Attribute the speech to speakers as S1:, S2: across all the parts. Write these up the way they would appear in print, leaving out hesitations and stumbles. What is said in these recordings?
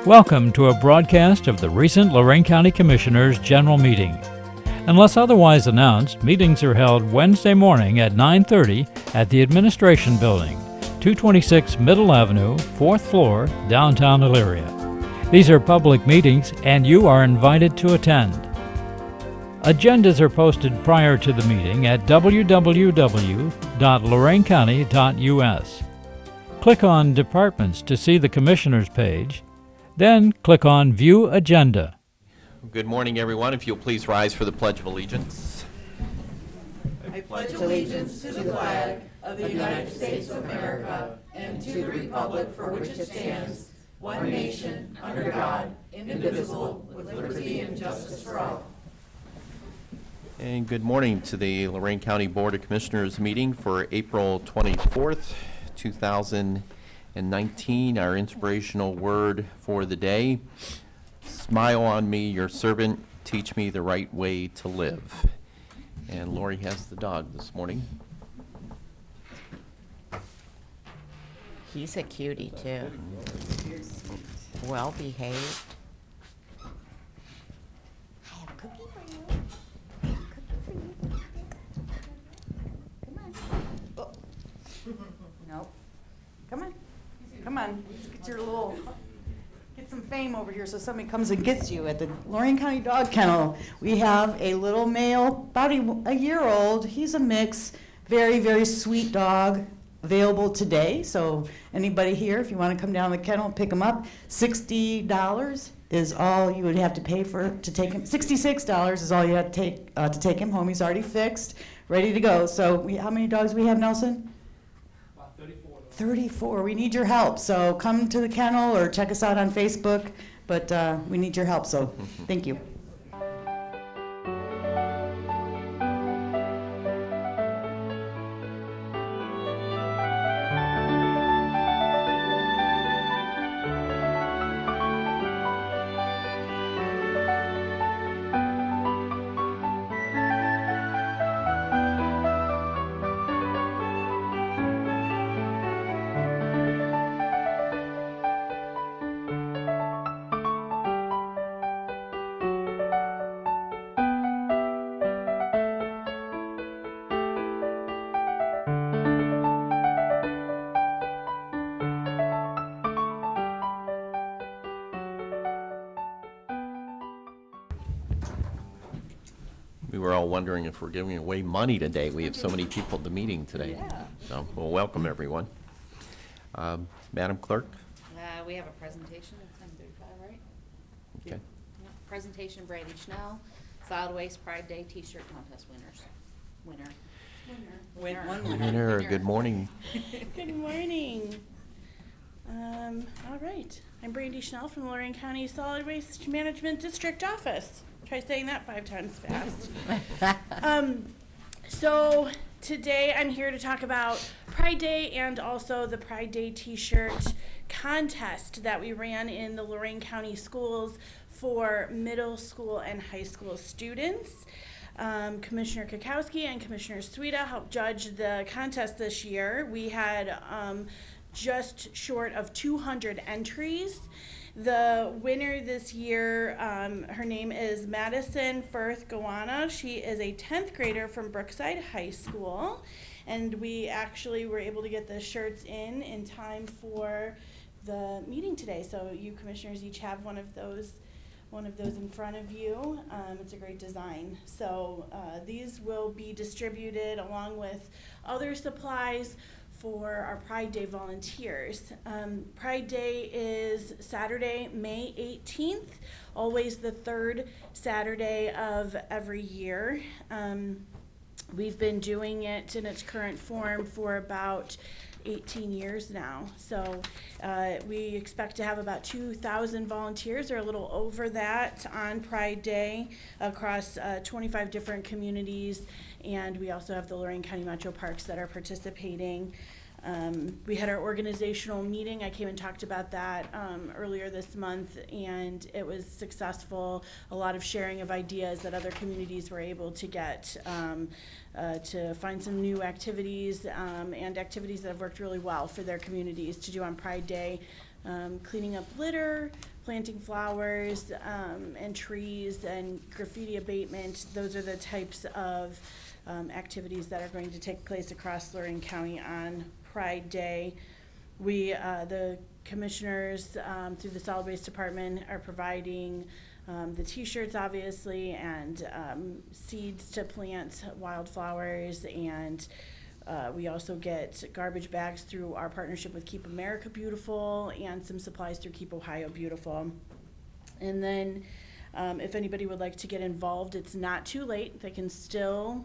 S1: Welcome to a broadcast of the recent Lorain County Commissioners' General Meeting. Unless otherwise announced, meetings are held Wednesday morning at 9:30 at the Administration Building, 226 Middle Avenue, 4th floor, downtown Elyria. These are public meetings and you are invited to attend. Agendas are posted prior to the meeting at www.loraincounty.us. Click on Departments to see the Commissioners page, then click on View Agenda.
S2: Good morning, everyone. If you'll please rise for the Pledge of Allegiance.
S3: I pledge allegiance to the flag of the United States of America and to the republic for which it stands, one nation, under God, indivisible, with liberty and justice for all.
S2: And good morning to the Lorain County Board of Commissioners meeting for April 24th, 2019. Our inspirational word for the day: smile on me, your servant, teach me the right way to live. And Lori has the dog this morning.
S4: He's a cutie too. Well behaved. I have a cookie for you. I have a cookie for you. Come on. Oh. Nope.
S5: Come on. Come on. Get your little, get some fame over here so somebody comes and gets you at the Lorain County Dog Kennel. We have a little male, about a year old. He's a mix, very, very sweet dog, available today. So anybody here, if you want to come down to the kennel and pick him up, $60 is all you would have to pay to take him. $66 is all you have to take him home. He's already fixed, ready to go. So how many dogs we have, Nelson? 34. We need your help. So come to the kennel or check us out on Facebook. But we need your help. So thank you.
S2: We were all wondering if we're giving away money today. We have so many people at the meeting today.
S5: Yeah.
S2: So, well, welcome everyone. Madam Clerk?
S6: We have a presentation at 10:35, right?
S2: Okay.
S6: Yep. Presentation, Brandi Schnell, Solid Waste Pride Day T-shirt contest winners. Winner.
S2: Winner, good morning.
S7: Good morning. All right. I'm Brandi Schnell from Lorain County Solid Waste Management District Office. Try saying that 5 times fast. So today I'm here to talk about Pride Day and also the Pride Day T-shirt contest that we ran in the Lorain County schools for middle school and high school students. Commissioner Kokoski and Commissioner Sweda helped judge the contest this year. We had just short of 200 entries. The winner this year, her name is Madison Firth Gawana. She is a 10th grader from Brookside High School, and we actually were able to get the shirts in time for the meeting today. So you commissioners each have one of those in front of you. It's a great design. So these will be distributed along with other supplies for our Pride Day volunteers. Pride Day is Saturday, May 18th, always the third Saturday of every year. We've been doing it in its current form for about 18 years now. So we expect to have about 2,000 volunteers or a little over that on Pride Day across 25 different communities, and we also have the Lorain County Metro Parks that are participating. We had our organizational meeting. I came and talked about that earlier this month, and it was successful. A lot of sharing of ideas that other communities were able to get to find some new activities and activities that have worked really well for their communities to do on Pride Day. Cleaning up litter, planting flowers and trees and graffiti abatement. Those are the types of activities that are going to take place across Lorain County on Pride Day. We, the commissioners through the solid waste department, are providing the t-shirts, obviously, and seeds to plant wildflowers, and we also get garbage bags through our partnership with Keep America Beautiful and some supplies through Keep Ohio Beautiful. And then if anybody would like to get involved, it's not too late. They can still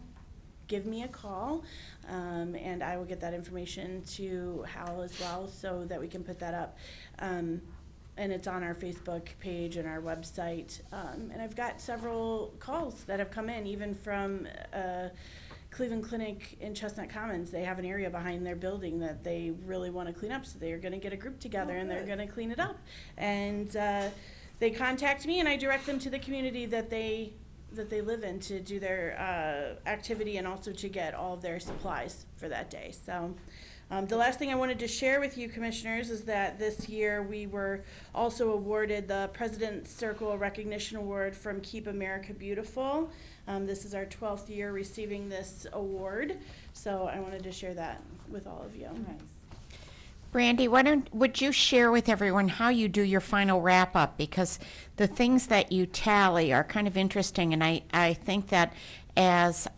S7: give me a call, and I will get that information to Hal as well so that we can put that up. And it's on our Facebook page and our website. And I've got several calls that have come in, even from Cleveland Clinic in Chestnut Commons. They have an area behind their building that they really want to clean up, so they're going to get a group together and they're going to clean it up. And they contact me, and I direct them to the community that they live in to do their activity, and also to get all of their supplies for that day. So the last thing I wanted to share with you, commissioners, is that this year we were also awarded the President's Circle Recognition Award from Keep America Beautiful. This is our 12th year receiving this award, so I wanted to share that with all of you.
S5: Nice.
S4: Brandi, would you share with everyone how you do your final wrap-up? Because the things that you tally are kind of interesting, and I think that as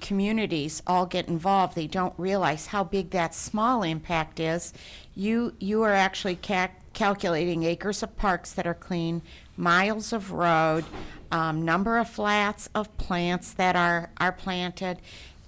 S4: communities all get involved, they don't realize how big that small impact is. You are actually calculating acres of parks that are clean, miles of road, number of flats of plants that are planted,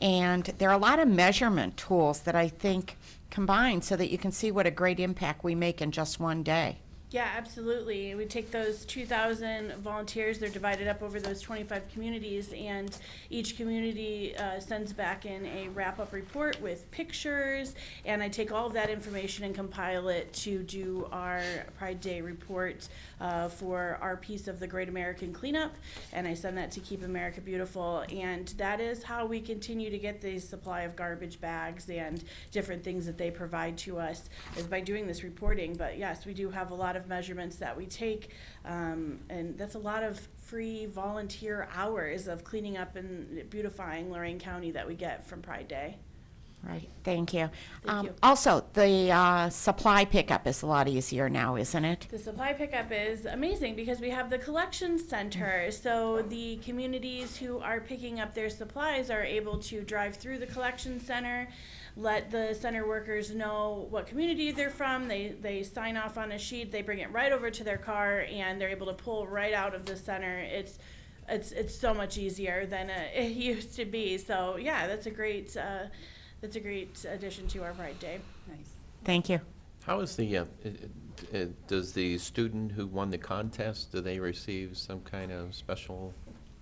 S4: and there are a lot of measurement tools that I think combined so that you can see what a great impact we make in just one day.
S7: Yeah, absolutely. We take those 2,000 volunteers, they're divided up over those 25 communities, and each community sends back in a wrap-up report with pictures, and I take all of that information and compile it to do our Pride Day report for our piece of the Great American Cleanup, and I send that to Keep America Beautiful, and that is how we continue to get the supply of garbage bags and different things that they provide to us, is by doing this reporting. But yes, we do have a lot of measurements that we take, and that's a lot of free volunteer hours of cleaning up and beautifying Lorain County that we get from Pride Day.
S4: Right, thank you.
S7: Thank you.
S4: Also, the supply pickup is a lot easier now, isn't it?
S7: The supply pickup is amazing because we have the collection center, so the communities who are picking up their supplies are able to drive through the collection center, let the center workers know what community they're from, they sign off on a sheet, they bring it right over to their car, and they're able to pull right out of the center. It's so much easier than it used to be. So yeah, that's a great addition to our Pride Day.
S5: Nice.
S4: Thank you.
S2: How is the, does the student who won the contest, do they receive some kind of special?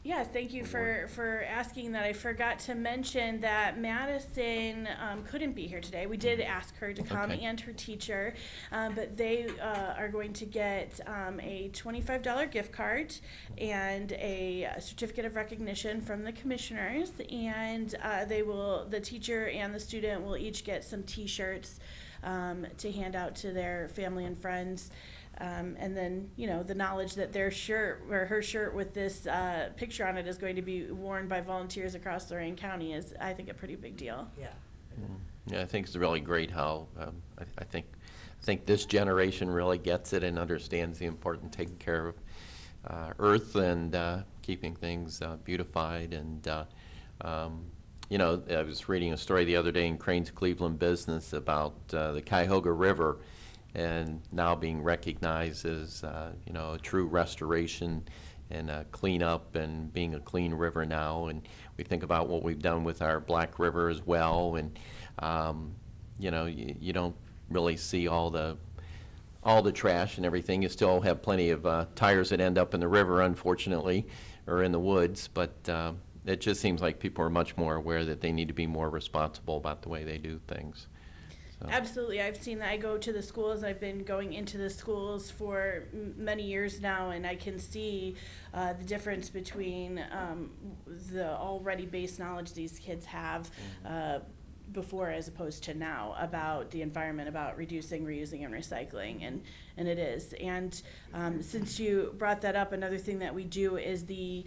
S7: Yes, thank you for asking that. I forgot to mention that Madison couldn't be here today. We did ask her to come,
S2: Okay.
S7: and her teacher, but they are going to get a $25 gift card and a certificate of recognition from the commissioners, and the teacher and the student will each get some t-shirts to hand out to their family and friends. And then, the knowledge that their shirt or her shirt with this picture on it is going to be worn by volunteers across Lorain County is, I think, a pretty big deal.
S5: Yeah.
S2: Yeah, I think it's really great how, I think this generation really gets it and understands the importance of taking care of Earth and keeping things beautified. And, I was reading a story the other day in Crane's Cleveland Business about the Cuyahoga River, and now being recognized as, a true restoration and cleanup and being a clean river now. And we think about what we've done with our Black River as well. And, you don't really see all the trash and everything. You still have plenty of tires that end up in the river, unfortunately, or in the woods. But it just seems like people are much more aware that they need to be more responsible about the way they do things.
S7: Absolutely. I've seen that. I go to the schools. I've been going into the schools for many years now, and I can see the difference between the already base knowledge these kids have, before as opposed to now about the environment, about reducing, reusing, and recycling, and it is. And since you brought that up, another thing that we do is the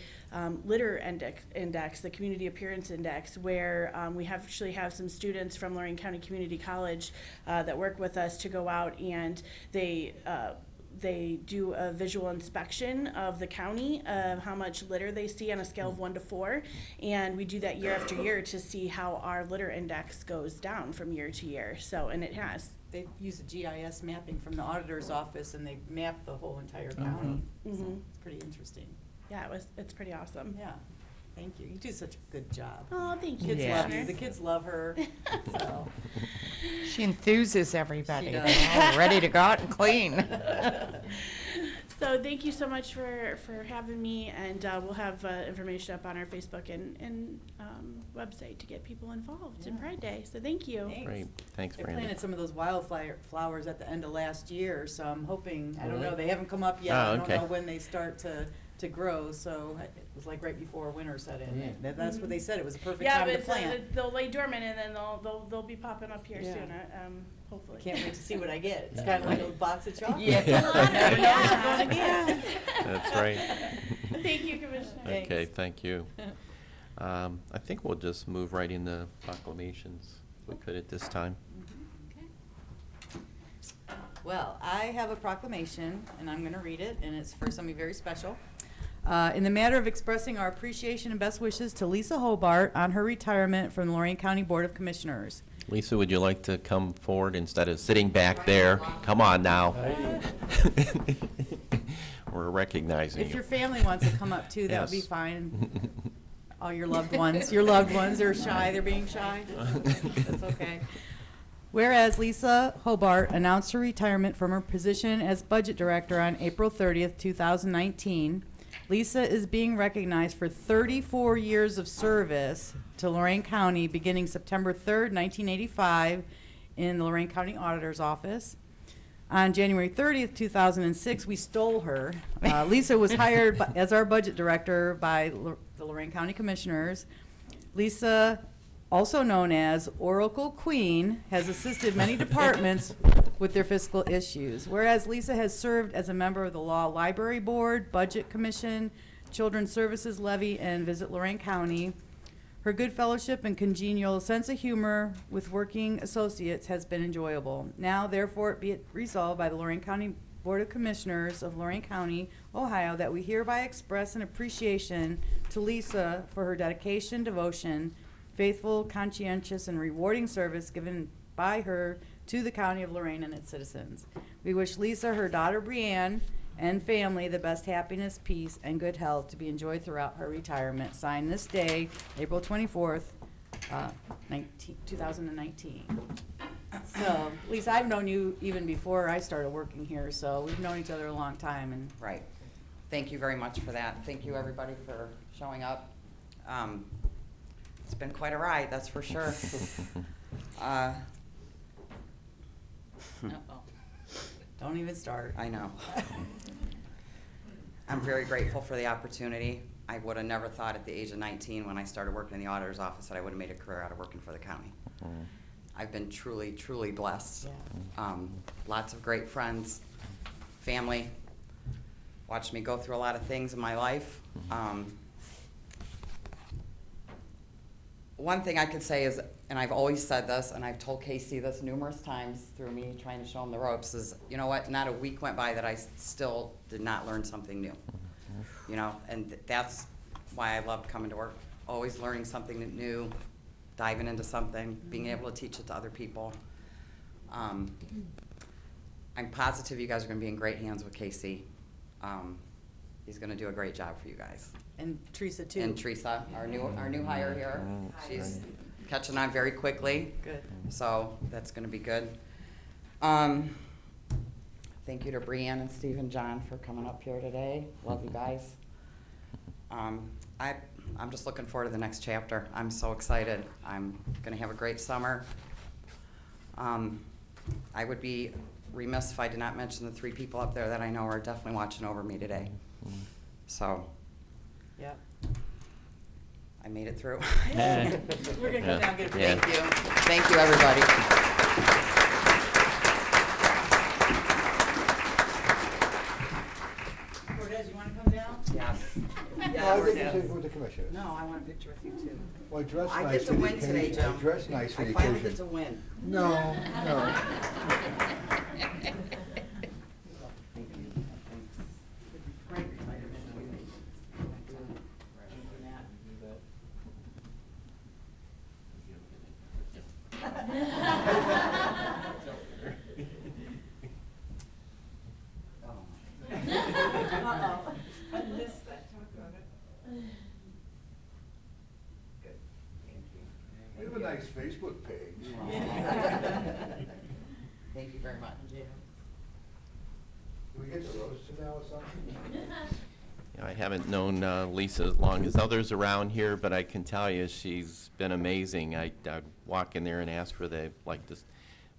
S7: litter index, the community appearance index, where we actually have some students from Lorain County Community College that work with us to go out, and they do a visual inspection of the county of how much litter they see on a scale of 1 to 4, and we do that year after year to see how our litter index goes down from year to year. So, and it has.
S5: They use a GIS mapping from the auditor's office, and they map the whole entire county.
S7: Mm-hmm.
S5: So it's pretty interesting.
S7: Yeah, it's pretty awesome.
S5: Yeah, thank you. You do such a good job.
S7: Oh, thank you.
S5: Kids
S4: Yeah.
S5: love you. The kids love her. So.
S4: She enthuses everybody.
S5: She
S4: They're
S5: does.
S4: all ready to go out and clean.
S7: So thank you so much for having me, and we'll have information up on our Facebook and website to get people involved in
S5: Yeah.
S7: Pride Day. So thank you.
S5: Thanks.
S2: Great, thanks,
S5: They
S2: Brandi.
S5: planted some of those flowers at the end of last year, so I'm hoping, I don't
S2: Really?
S5: know, they haven't come up yet.
S2: Oh,
S5: I don't
S2: okay.
S5: know when they start to grow, so it was like right before winter set in. That's what they said, it was a perfect
S7: Yeah,
S5: time
S7: but
S5: to plant.
S7: they'll lay dormant, and then they'll be popping up here
S5: Yeah.
S7: soon. Hopefully.
S5: Can't wait to see what I get. It's kind of like a box of chocolates.
S4: Yeah, it's a lot.
S5: Never know what you're gonna get.
S2: That's right.
S7: Thank you, Commissioner.
S5: Thanks.
S2: Okay, thank you. I think we'll just move right into proclamations, if we could at this time.
S5: Well, I have a proclamation, and I'm going to read it, and it's for somebody very special. In the matter of expressing our appreciation and best wishes to Lisa Hobart on her retirement from the Lorain County Board of Commissioners.
S2: Lisa, would you like to come forward instead of sitting back there? Come on now. We're recognizing
S5: If
S2: you.
S5: your family wants to come up too, that would be
S2: Yes.
S5: fine. All your loved ones. Your loved ones are shy. They're being shy. That's okay. Whereas Lisa Hobart announced her retirement from her position as budget director on April 30th, 2019, Lisa is being recognized for 34 years of service to Lorain County beginning September 3rd, 1985 in the Lorain County Auditor's Office. On January 30th, 2006, we stole her. Lisa was hired as our budget director by the Lorain County Commissioners. Lisa, also known as Oracle Queen, has assisted many departments with their fiscal issues. Whereas Lisa has served as a member of the Law Library Board, Budget Commission, Children's Services Levy, and Visit Lorain County, her good fellowship and congenial sense of humor with working associates has been enjoyable. Now, therefore, be it resolved by the Lorain County Board of Commissioners of Lorain County, Ohio, that we hereby express an appreciation to Lisa for her dedication, devotion, faithful, conscientious, and rewarding service given by her to the County of Lorain and its citizens. We wish Lisa, her daughter Brianne, and family the best happiness, peace, and good health to be enjoyed throughout her retirement. Signed this day, April 24th, 2019. So, Lisa, I've known you even before I started working here, so we've known each other a long time. And
S8: Right. Thank you very much for that. Thank you, everybody, for showing up. It's been quite a ride, that's for sure.
S5: don't even start.
S8: I know. I'm very grateful for the opportunity. I would have never thought at the age of 19 when I started working in the auditor's office that I would have made a career out of working for the county. I've been truly, truly blessed.
S5: Yeah.
S8: Lots of great friends, family, watched me go through a lot of things in my life. One thing I could say is, and I've always said this, and I've told Casey this numerous times through me trying to show him the ropes, is, you know what, not a week went by that I still did not learn something new. You know, and that's why I love coming to work, always learning something new, diving into something, being able to teach it to other people. I'm positive you guys are going to be in great hands with Casey. He's going to do a great job for you guys.
S5: And Theresa, too.
S8: And Theresa, our new hire here, she's catching on very quickly.
S5: Good. So
S8: That's going to be good. Thank you to Brianne and Steve and John for coming up here today. Love you guys. I'm just looking forward to the next chapter. I'm so excited. I'm going to have a great summer. I would be remiss if I did not mention the 3 people up there that I know are definitely watching over me today. So
S5: yeah.
S8: I made it through.
S2: Yeah.
S5: We're gonna come down and get a
S2: Yeah.
S8: Thank you. Thank you, everybody.
S5: Cortez, you wanna come down?
S8: Yes.
S9: No, I think you should with the commissioners.
S8: No, I want a picture with you too.
S9: Well, I dress
S8: I
S9: nice
S8: get to
S9: for the
S8: win today,
S9: occasion.
S8: Jim.
S9: I dress nice for
S8: I
S9: the
S8: finally get to
S9: occasion.
S8: win.
S9: No, no. We have a nice Facebook page.
S8: Thank you very much.
S9: Do we get the roast now or something?
S2: I haven't known Lisa as long as others around here, but I can tell you she's been amazing. I'd walk in there and ask for the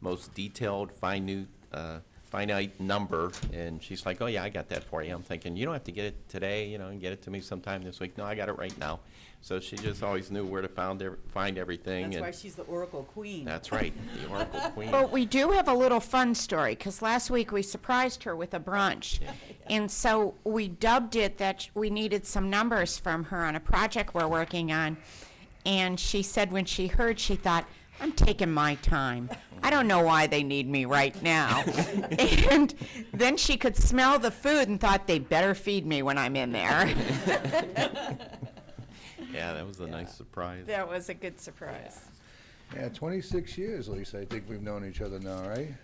S2: most detailed, finite number, and she's like, "Oh yeah, I got that for you." I'm thinking, you don't have to get it today, and get it to me sometime this week. No, I got it right now. So she just always knew where to find everything.
S5: That's
S2: and
S5: why she's the Oracle Queen.
S2: that's right, the Oracle Queen.
S4: But we do have a little fun story, because last week we surprised her with a brunch. And so we dubbed it that we needed some numbers from her on a project we're working on. And she said when she heard, she thought, I'm taking my time. I don't know why they need me right now. And then she could smell the food and thought they better feed me when I'm in there.
S2: Yeah, that was a nice surprise.
S4: That was a good surprise.
S9: Yeah, 26 years, Lisa, I think we've known each other now, right?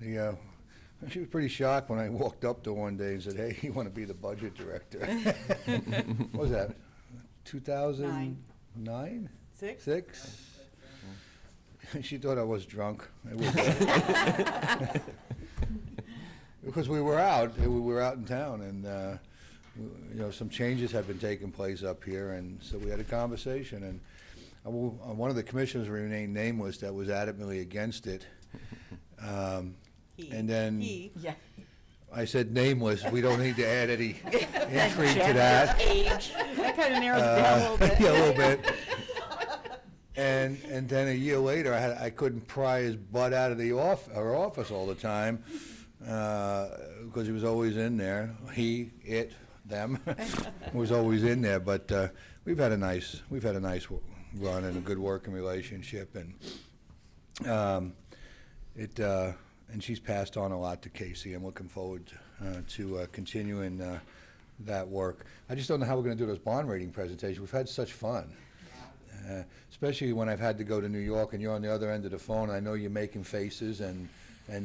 S9: She was pretty shocked when I walked up to her one day and said, "Hey, you want to be the budget director?" What was that, 2009?
S5: Six?
S9: Six? She thought I was drunk. I was. Because we were out in town, and some changes had been taking place up here, and so we had a conversation, and one of the commissioners remained nameless that was adamantly against it. And then
S5: Yeah.
S9: I said nameless, we don't need to add any intrigue to that.
S4: Age.
S5: That kind of narrows it down a little bit.
S9: Yeah, a little bit. And then a year later, I couldn't pry his butt out of our office all the time, because he was always in there. He, it, them was always in there. But we've had a nice run and a good working relationship, and and she's passed on a lot to Casey. I'm looking forward to continuing that work. I just don't know how we're going to do those bond rating presentations. We've had such fun. Especially when I've had to go to New York and you're on the other end of the phone. I know you're making faces and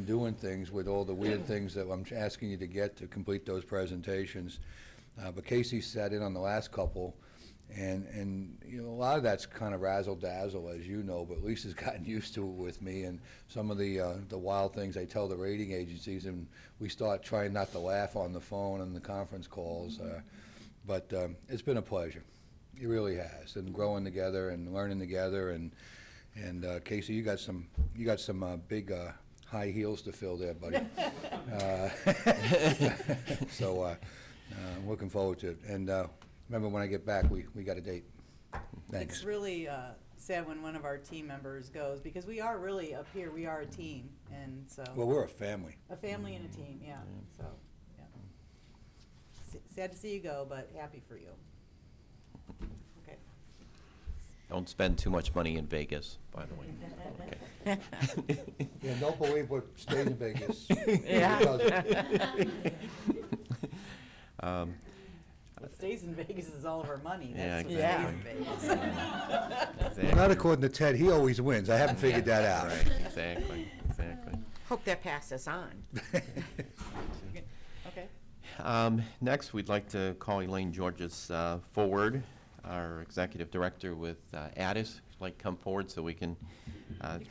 S9: doing things with all the weird things that I'm asking you to get to complete those presentations. But Casey sat in on the last couple, and a lot of that's kind of razzle-dazzle, as you know, but Lisa's gotten used to it with me, and some of the wild things I tell the rating agencies, and we start trying not to laugh on the phone and the conference calls. But it's been a pleasure. It really has, and growing together and learning together, and Casey, you got some big high heels to fill there, buddy. So I'm looking forward to it. And remember, when I get back, we got a date. Thanks.
S5: It's really sad when one of our team members goes, because we are really up here. We are a team, and so
S9: Well, we're a family.
S5: a family and a team. Yeah. So yeah. Sad to see you go, but happy for you. Okay.
S2: Don't spend too much money in Vegas, by the way. Okay.
S9: Yeah, don't believe what stays in Vegas.
S5: What stays in Vegas is all of our money.
S2: Yeah,
S5: That's what
S2: exactly.
S5: stays in Vegas.
S2: Exactly.
S9: Not according to Ted, he always wins. I haven't figured that out.
S2: Right, exactly.
S4: Hope that passes on.
S5: Okay.
S2: Next, we'd like to call Elaine Georgas forward, our executive director with Asst. Like, come forward so we can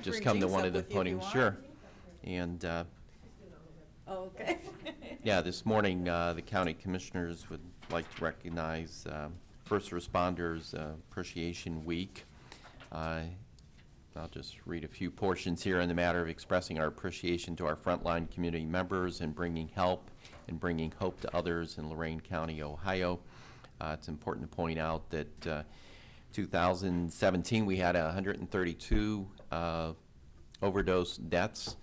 S2: just
S5: bring
S2: come to
S5: Jinkx
S2: one
S5: up
S2: of the
S5: with you if you
S2: podiums.
S5: want.
S2: Sure. And
S5: Oh, okay.
S2: yeah, this morning the county commissioners would like to recognize First Responders Appreciation Week. I'll just read a few portions here in the matter of expressing our appreciation to our frontline community members and bringing help and bringing hope to others in Lorain County, Ohio. It's important to point out that 2017, we had 132 overdose deaths.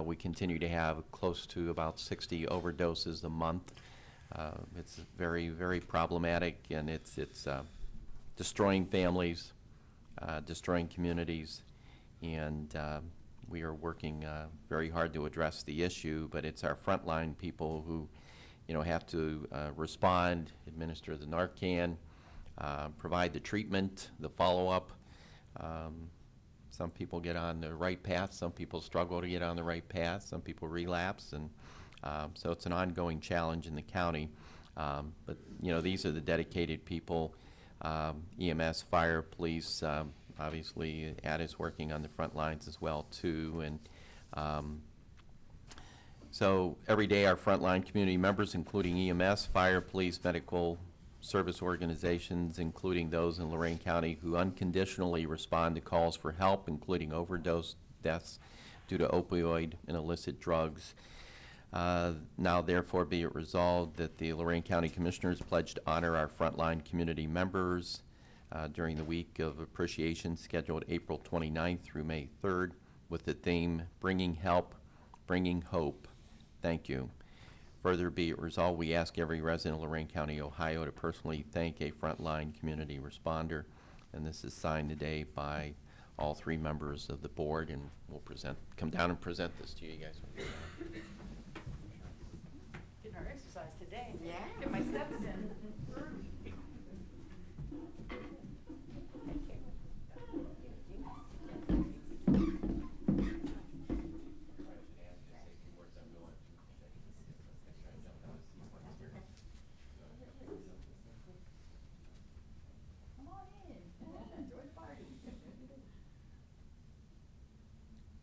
S2: We continue to have close to about 60 overdoses a month. It's very, very problematic, and it's destroying families, destroying communities, and we are working very hard to address the issue, but it's our frontline people who, have to respond, administer the Narcan, provide the treatment, the follow-up. Some people get on the right path, some people struggle to get on the right path, some people relapse, and so it's an ongoing challenge in the county. But these are the dedicated people, EMS, fire, police, obviously Ad is working on the front lines as well too, and so every day our frontline community members, including EMS, fire, police, medical service organizations, including those in Lorain County who unconditionally respond to calls for help, including overdose deaths due to opioid and illicit drugs. Now therefore be it resolved that the Lorain County Commissioners pledge to honor our frontline community members during the week of appreciation scheduled April 29th through May 3rd with the theme, Bringing Help, Bringing Hope. Thank you. Further be it resolved, we ask every resident of Lorain County, Ohio to personally thank a frontline community responder, and this is signed today by all three members of the board, and we'll come down and present this to you guys.
S5: Getting our exercise today.
S4: Yeah.
S5: Get my steps in.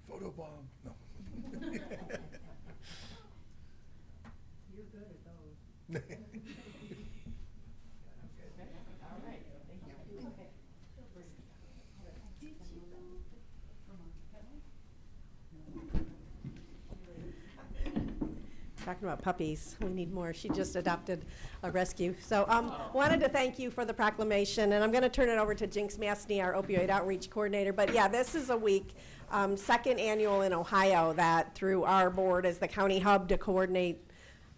S9: Photobomb. No.
S5: You're good at those. All right, thank you. Okay.
S10: Talking about puppies, we need more. She just adopted a rescue. So wanted to thank you for the proclamation, and I'm going to turn it over to Jinkx Mastny, our opioid outreach coordinator. But yeah, this is a week, second annual in Ohio, that through our board as the county hub to coordinate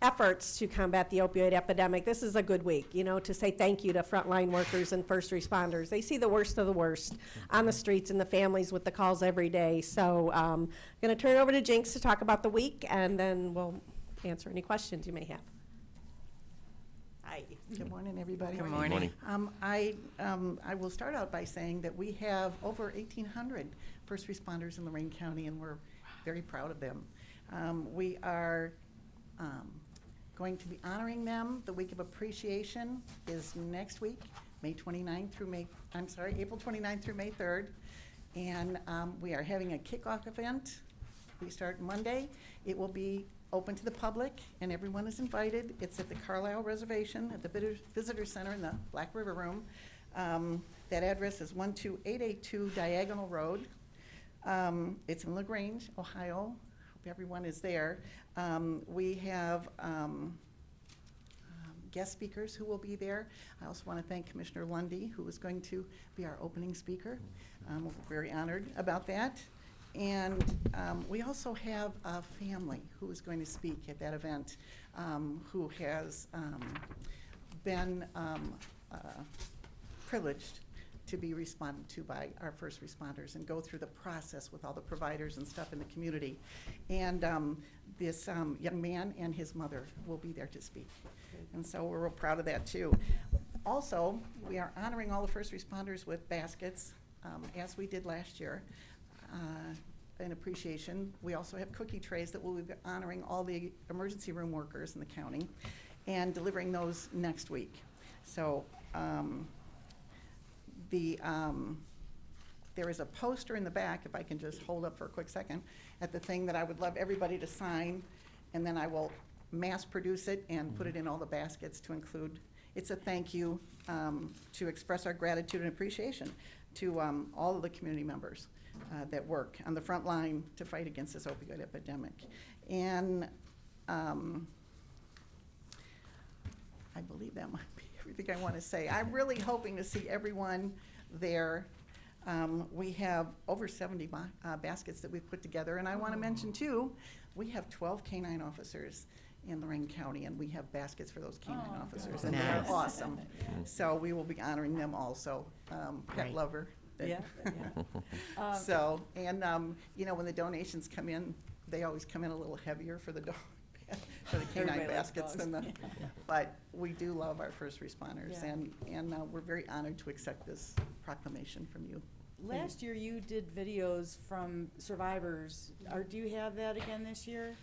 S10: efforts to combat the opioid epidemic. This is a good week, to say thank you to frontline workers and first responders. They see the worst of the worst on the streets and the families with the calls every day. So I'm going to turn it over to Jinkx to talk about the week, and then we'll answer any questions you may have. Hi.
S11: Good morning, everybody.
S4: Good morning.
S11: I will start out by saying that we have over 1,800 first responders in Lorain County, and we're very proud of them. We are going to be honoring them. The week of appreciation is next week, April 29th through May 3rd. And we are having a kickoff event. We start Monday. It will be open to the public, and everyone is invited. It's at the Carlisle Reservation at the Visitor Center in the Black River Room. That address is 12882 Diagonal Road. It's in LaGrange, Ohio. Hope everyone is there. We have guest speakers who will be there. I also want to thank Commissioner Lundy, who is going to be our opening speaker. We're very honored about that. And we also have a family who is going to speak at that event, who has been privileged to be responded to by our first responders and go through the process with all the providers and stuff in the community. And this young man and his mother will be there to speak. And so we're real proud of that too. Also, we are honoring all the first responders with baskets, as we did last year. In appreciation. We also have cookie trays that will be honoring all the emergency room workers in the county and delivering those next week. So there is a poster in the back, if I can just hold up for a quick second, at the thing that I would love everybody to sign, and then I will mass produce it and put it in all the baskets to include. It's a thank you to express our gratitude and appreciation to all of the community members that work on the front line to fight against this opioid epidemic. And I believe that might be everything I want to say. I'm really hoping to see everyone there. We have over 70 baskets that we've put together. And I want to mention, too, we have 12 canine officers in Lorain County, and we have baskets for those canine officers, and they're
S4: Nice.
S11: awesome. So we will be honoring them also. Pet
S4: Great.
S11: lover.
S5: Yeah.
S11: So, and, you know, when the donations come in, they always come in a little heavier for the dog, for the canine
S5: Everybody likes
S11: baskets
S5: dogs.
S11: than the, but we do love our first responders,
S5: Yeah.
S11: and we're very honored to accept this proclamation from you.
S5: Last year you did videos from survivors. Do you have that again this year?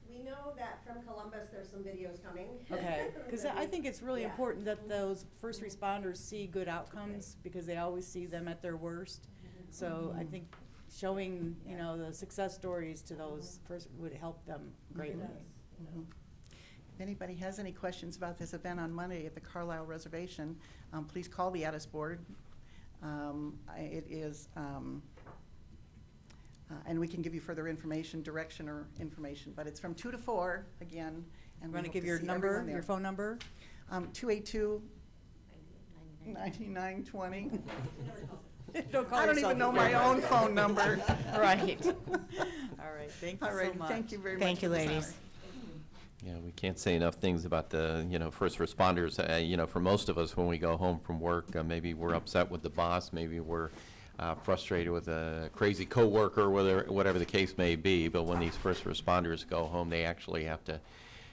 S10: We know that from Columbus, there's some videos coming.
S5: Okay, because I think it's really
S10: Yeah.
S5: important that those first responders see good outcomes, because they always see them at their worst. So I think showing, you know, the success stories to those first would help them greatly.
S11: If anybody has any questions about this event on Monday at the Carlisle Reservation, please call the Addis Board. It is, and we can give you further information, direction or information, but it's from 2 to 4 again. And
S5: Want to give your number, your phone number?
S11: 282-9920.
S5: Don't call
S11: I don't
S5: yourself
S11: even know
S5: a
S11: my
S5: friend.
S11: own phone number.
S4: Right.
S5: All right, thank you
S11: All
S5: so
S11: right,
S5: much.
S11: thank you very much.
S4: Thank you,
S11: for this
S4: ladies.
S11: honor.
S2: Yeah, we can't say enough things about the, first responders. For most of us, when we go home from work, maybe we're upset with the boss, maybe we're frustrated with a crazy coworker, whatever the case may be. But when these first responders go home, they actually have to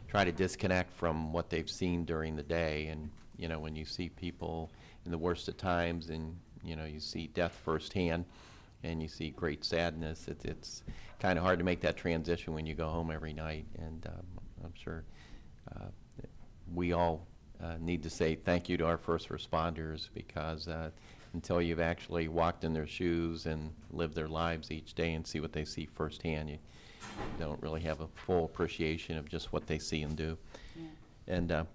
S2: try to disconnect from what they've seen during the day. And, when you see people in the worst of times and, you see death firsthand and you see great sadness, it's kind of hard to make that transition when you go home every night. And I'm sure we all need to say thank you to our first responders, because until you've actually walked in their shoes and lived their lives each day and see what they see firsthand, you don't really have a full appreciation of just what they see and do.
S5: Yeah.
S2: And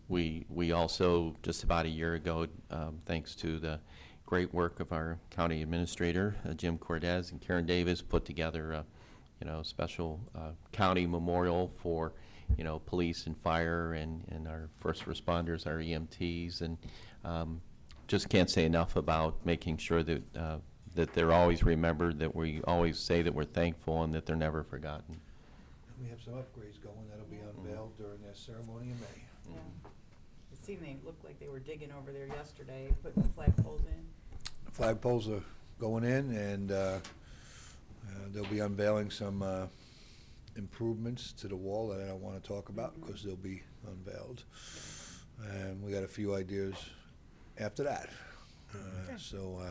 S2: we also, just about a year ago, thanks to the great work of our county administrator, Jim Cordes and Karen Davis, put together a special county memorial for police and fire and our first responders, our EMTs, and just can't say enough about making sure that that they're always remembered, that we always say that we're thankful, and that they're never forgotten.
S9: We have some upgrades going that'll be unveiled during their ceremony in May.
S5: Yeah. It seemed they looked like they were digging over there yesterday, putting the flagpoles in.
S9: Flagpoles are going in, and they'll be unveiling some improvements to the wall that I don't want to talk about, because they'll be unveiled. And we got a few ideas after that. So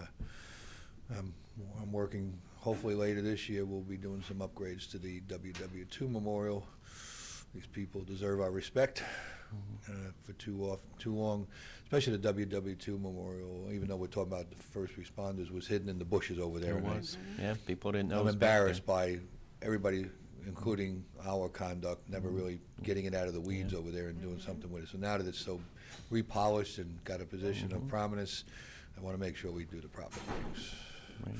S9: I'm working, hopefully later this year, we'll be doing some upgrades to the WW2 Memorial. These people deserve our respect for too long, especially the WW2 Memorial, even though we're talking about the first responders, was hidden in the bushes over there.
S2: There was. Yeah, people didn't know.
S9: I'm
S2: it was back there.
S9: embarrassed by everybody, including our conduct, never really getting it out of the weeds over there and doing something with it. So now that it's so repolished and got a position of prominence, I want to make sure we do the proper things.
S2: Right.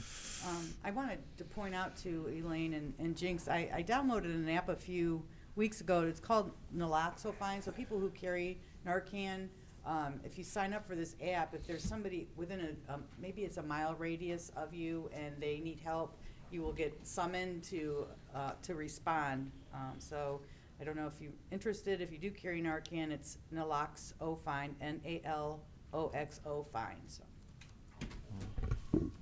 S5: I wanted to point out to Elaine and Jinkx, I downloaded an app a few weeks ago. It's called Naloxone. So people who carry Narcan, if you sign up for this app, if there's somebody within maybe it's a mile radius of you and they need help, you will get summoned to respond. So I don't know if you're interested. If you do carry Narcan, it's Naloxone, Naloxo fine. So.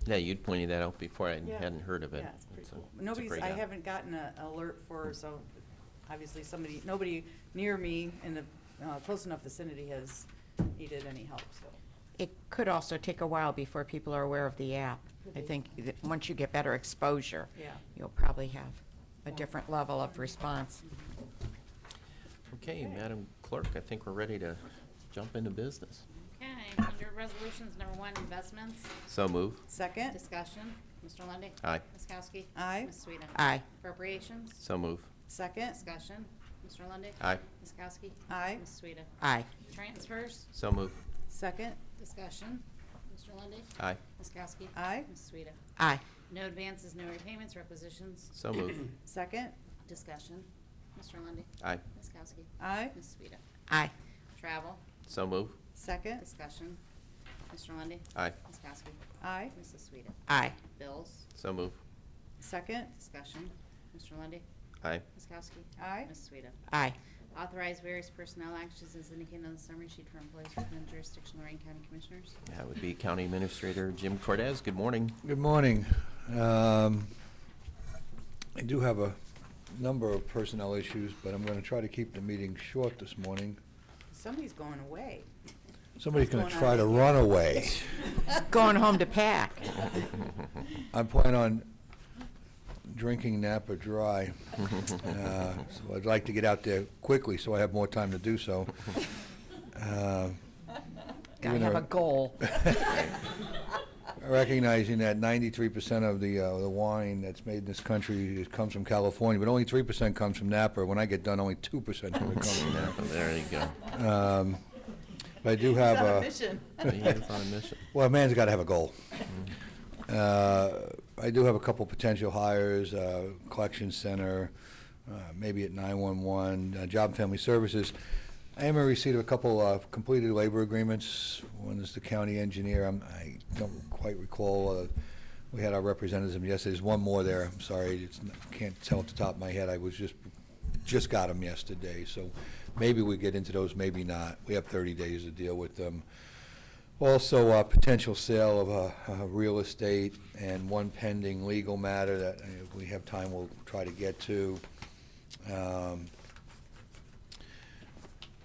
S2: Yeah, you'd pointed that out before. I
S5: Yeah.
S2: hadn't heard of it.
S5: Yeah, it's pretty cool.
S2: It's a
S5: Nobody's,
S2: great
S5: I
S2: app.
S5: haven't gotten an alert for, so obviously nobody near me in the close enough vicinity has needed any help, so.
S4: It could also take a while before people are aware of the app. I think that once you get better exposure,
S5: Yeah.
S4: you'll probably have a different level of response.
S2: Okay, Madam Clerk, I think we're ready to jump into business.
S6: Okay, under resolutions, number 1, investments,
S2: So move.
S5: Second?
S6: discussion. Mr. Lundy,
S2: Aye.
S6: Ms. Kowski.
S5: Aye.
S6: Ms. Sweda.
S4: Aye.
S6: Appropriations,
S2: So move.
S5: Second?
S6: discussion. Mr. Lundy,
S2: Aye.
S6: Ms. Kowski.
S5: Aye.
S6: Ms. Sweda.
S4: Aye.
S6: Transfers,
S2: So move.
S5: Second?
S6: discussion. Mr. Lundy,
S2: Aye.
S6: Ms. Kowski.
S5: Aye.
S6: Ms. Sweda.
S4: Aye.
S6: No advances, no repayments, requisitions,
S2: So move.
S5: Second?
S6: discussion. Mr. Lundy,
S2: Aye.
S6: Ms. Kowski.
S5: Aye.
S6: Ms. Sweda.
S4: Aye.
S6: Travel,
S2: So move.
S5: Second?
S6: discussion. Mr. Lundy,
S2: Aye.
S6: Ms. Kowski.
S11: Aye.
S6: Mrs. Sweda.
S4: Aye.
S6: Bills,
S2: So move.
S11: Second.
S6: discussion. Mr. Lundy,
S2: Aye.
S6: Ms. Kowski.
S11: Aye.
S6: Ms. Sweda.
S4: Aye.
S6: Authorize various personnel actions as indicated on the summary sheet for employees within the jurisdiction of Lorain County Commissioners.
S2: That would be County Administrator Jim Cortez. Good morning.
S9: Good morning. I do have a number of personnel issues, but I'm going to try to keep the meeting short this morning.
S5: Somebody's going away.
S9: Somebody's going
S5: What's
S9: to
S5: going
S9: try
S5: on?
S9: to run away.
S4: Going home to pack.
S9: I'm planning on drinking Napa Dry, so I'd like to get out there quickly so I have more time to do so.
S4: Gotta
S9: Even
S4: have
S9: though-
S4: a goal.
S9: Recognizing that 93% of the wine that's made in this country comes from California, but only 3% comes from Napa. When I get done, only 2% comes from Napa.
S2: There you go.
S9: But I do have
S11: He's on a
S9: a,
S11: mission.
S2: He is on a mission.
S9: well, a man's got to have a goal. I do have a couple potential hires, collection center, maybe at 911, Job and Family Services. I am in receipt of a couple completed labor agreements. One is the county engineer. I don't quite recall. We had our representatives yesterday. There's one more there. I'm sorry, can't tell at the top of my head. I was just got them yesterday, so maybe we get into those, maybe not. We have 30 days to deal with them. Also, potential sale of real estate and one pending legal matter that if we have time we'll try to get to.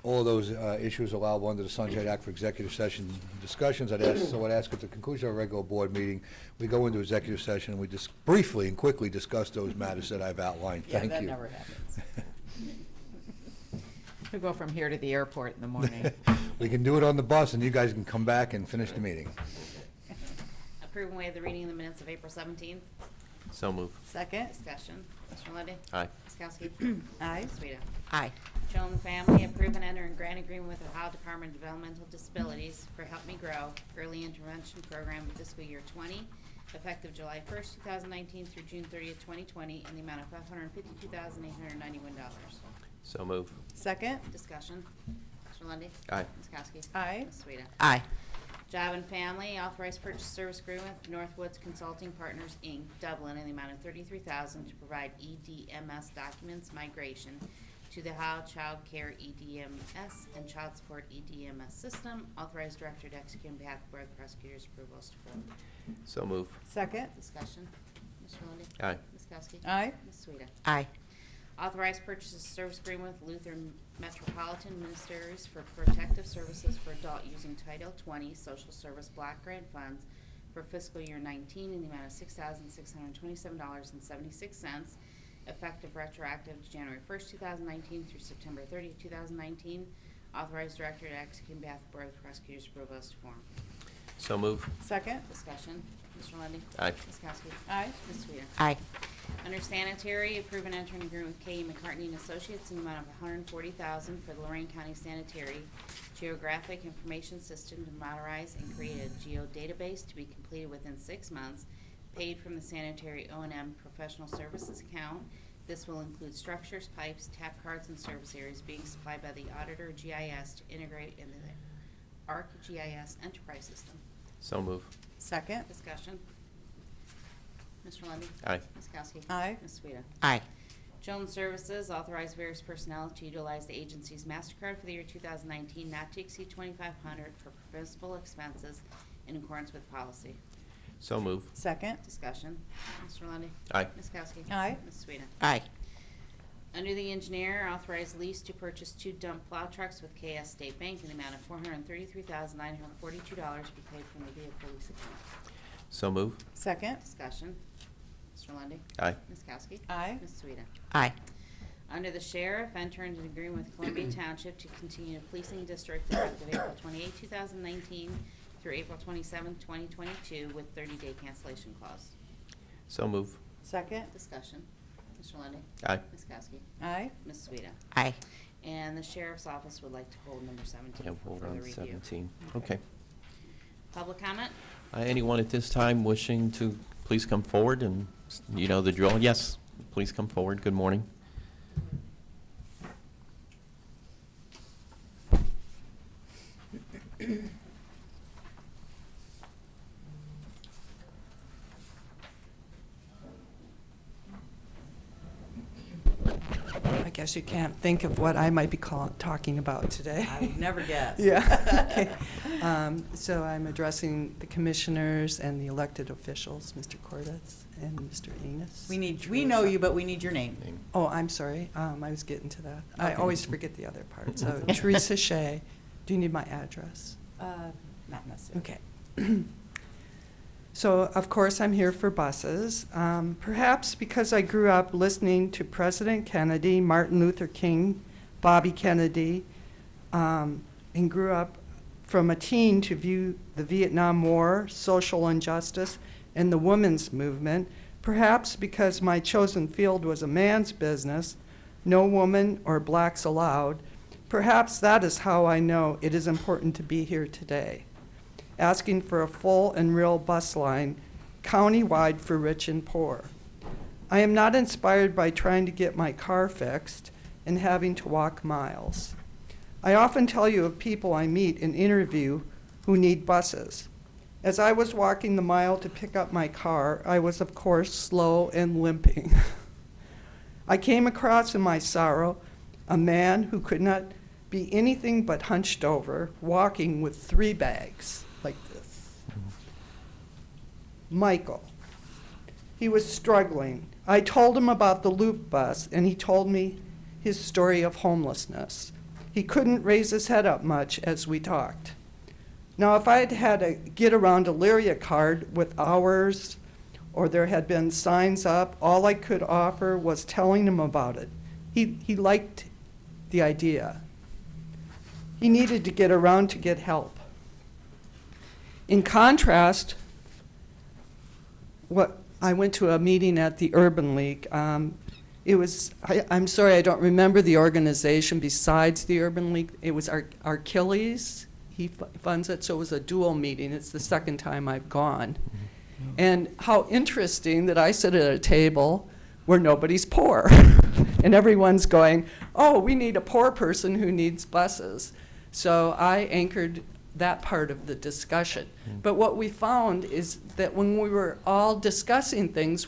S9: All of those issues allowable under the Sunshine Act for executive session discussions. I'd ask at the conclusion of our regular board meeting, we go into executive session and we just briefly and quickly discuss those matters that I've outlined.
S5: Yeah,
S9: Thank
S5: that
S9: you.
S5: never happens.
S4: We'll go from here to the airport in the morning.
S9: We can do it on the bus and you guys can come back and finish the meeting.
S6: Approve and waive the reading of the minutes of April 17th.
S2: So move.
S5: Second.
S6: Discussion. Mr. Lundy,
S2: Aye.
S6: Ms. Kowski.
S5: Aye.
S6: Ms. Sweda.
S4: Aye.
S6: Children and Family, approve and enter a grant agreement with Ohio Department of Developmental Disabilities for Help Me Grow Early Intervention Program in fiscal year 20, effective July 1st, 2019 through June 30th, 2020, in the amount of $552,891.
S2: So move.
S5: Second.
S6: Discussion. Mr. Lundy,
S2: Aye.
S6: Ms. Kowski.
S5: Aye.
S6: Ms. Sweda.
S4: Aye.
S6: Job and Family, authorized purchase service agreement with Northwoods Consulting Partners, Inc., Dublin, in the amount of $33,000 to provide EDMS documents migration to the Ohio Child Care EDMS and Child Support EDMS system. Authorized director to execute on behalf of the Board of Prosecutors. Approval is to vote.
S2: So move.
S5: Second.
S6: Discussion. Mr. Lundy,
S2: Aye.
S6: Ms. Kowski.
S5: Aye.
S6: Ms. Sweda.
S4: Aye.
S6: Authorized purchase of service agreement with Lutheran Metropolitan Ministries for protective services for adult using Title 20 Social Service Block Grant Funds for fiscal year 19 in the amount of $6,627.76, effective retroactive to January 1st, 2019 through September 30th, 2019. Authorized director to execute on behalf of the Board of Prosecutors. Approval as to form.
S2: So move.
S5: Second.
S6: Discussion. Mr. Lundy,
S2: Aye.
S6: Ms. Kowski.
S5: Aye.
S6: Ms. Sweda.
S4: Aye.
S6: Under sanitary, approve and enter an agreement with K.E. McCartney and Associates in the amount of $140,000 for the Lorain County Sanitary Geographic Information System to modernize and create a geodatabase to be completed within 6 months, paid from the sanitary O&M professional services account. This will include structures, pipes, tap cards, and service areas being supplied by the auditor GIS to integrate into the ArcGIS enterprise system.
S2: So move.
S5: Second.
S6: Discussion. Mr. Lundy,
S2: Aye.
S6: Ms. Kowski.
S5: Aye.
S6: Ms. Sweda.
S4: Aye.
S6: Children's Services authorize various personnel to utilize the agency's MasterCard for the year 2019 not to exceed $2,500 for permissible expenses in accordance with policy.
S2: So move.
S5: Second.
S6: Discussion. Mr. Lundy,
S2: Aye.
S6: Ms. Kowski.
S5: Aye.
S6: Ms. Sweda.
S4: Aye.
S6: Under the engineer, authorized lease to purchase 2 dump plow trucks with KS State Bank in the amount of $433,942 to be paid from the vehicle lease account.
S2: So move.
S5: Second.
S6: Discussion. Mr. Lundy,
S2: Aye.
S6: Ms. Kowski.
S5: Aye.
S6: Ms. Sweda.
S4: Aye.
S6: Under the sheriff, enter into an agreement with Columbia Township to continue a policing district effective April 28, 2019 through April 27, 2022 with 30-day cancellation clause.
S2: So move.
S5: Second.
S6: Discussion. Mr. Lundy,
S2: Aye.
S6: Ms. Kowski.
S5: Aye.
S6: Ms. Sweda.
S4: Aye.
S6: And the sheriff's office would like to hold number 17
S2: Yeah,
S6: for
S2: hold
S6: further
S2: on
S6: review.
S2: 17. Okay.
S6: Public comment?
S2: Anyone at this time wishing to please come forward and you know the drill? Yes, please come forward. Good morning.
S12: guess you can't think of what I might be talking about today.
S5: I would never guess.
S12: Yeah. Okay. So I'm addressing the commissioners and the elected officials, Mr. Cordes and Mr. Innes.
S5: We know you, but we need your name.
S12: Oh, I'm sorry. I was getting to that. I
S5: Okay.
S12: always forget the other part. So Theresa Shay. Do you need my address?
S5: Not necessarily.
S12: Okay. So, of course, I'm here for buses. Perhaps because I grew up listening to President Kennedy, Martin Luther King, Bobby Kennedy, and grew up from a teen to view the Vietnam War, social injustice, and the women's movement. Perhaps because my chosen field was a man's business, no woman or blacks allowed. Perhaps that is how I know it is important to be here today, asking for a full and real bus line county-wide for rich and poor. I am not inspired by trying to get my car fixed and having to walk miles. I often tell you of people I meet and interview who need buses. As I was walking the mile to pick up my car, I was, of course, slow and limping. I came across in my sorrow a man who could not be anything but hunched over, walking with 3 bags. Like this. Michael. He was struggling. I told him about the Loop bus, and he told me his story of homelessness. He couldn't raise his head up much as we talked. Now, if I had had a get around Elyria card with hours, or there had been signs up, all I could offer was telling him about it. He liked the idea. He needed to get around to get help. In contrast, I went to a meeting at the Urban League. It was, I'm sorry, I don't remember the organization besides the Urban League. It was Achilles. He funds it, so it was a dual meeting. It's the second time I've gone. And how interesting that I sit at a table where nobody's poor. And everyone's going, oh, we need a poor person who needs buses. So I anchored that part of the discussion. But what we found is that when we were all discussing things,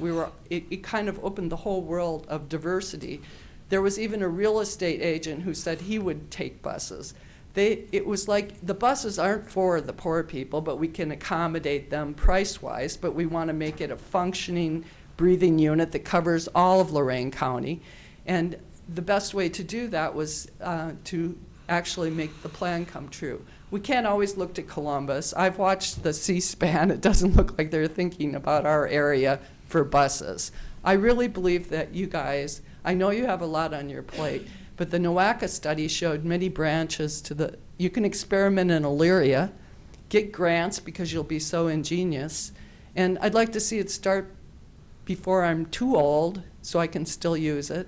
S12: it kind of opened the whole world of diversity. There was even a real estate agent who said he would take buses. It was like the buses aren't for the poor people, but we can accommodate them price-wise, but we want to make it a functioning breathing unit that covers all of Lorain County. And the best way to do that was to actually make the plan come true. We can't always look to Columbus. I've watched the C-SPAN. It doesn't look like they're thinking about our area for buses. I really believe that you guys, I know you have a lot on your plate, but the NOACA study showed many branches to you can experiment in Elyria, get grants because you'll be so ingenious, and I'd like to see it start before I'm too old so I can still use it.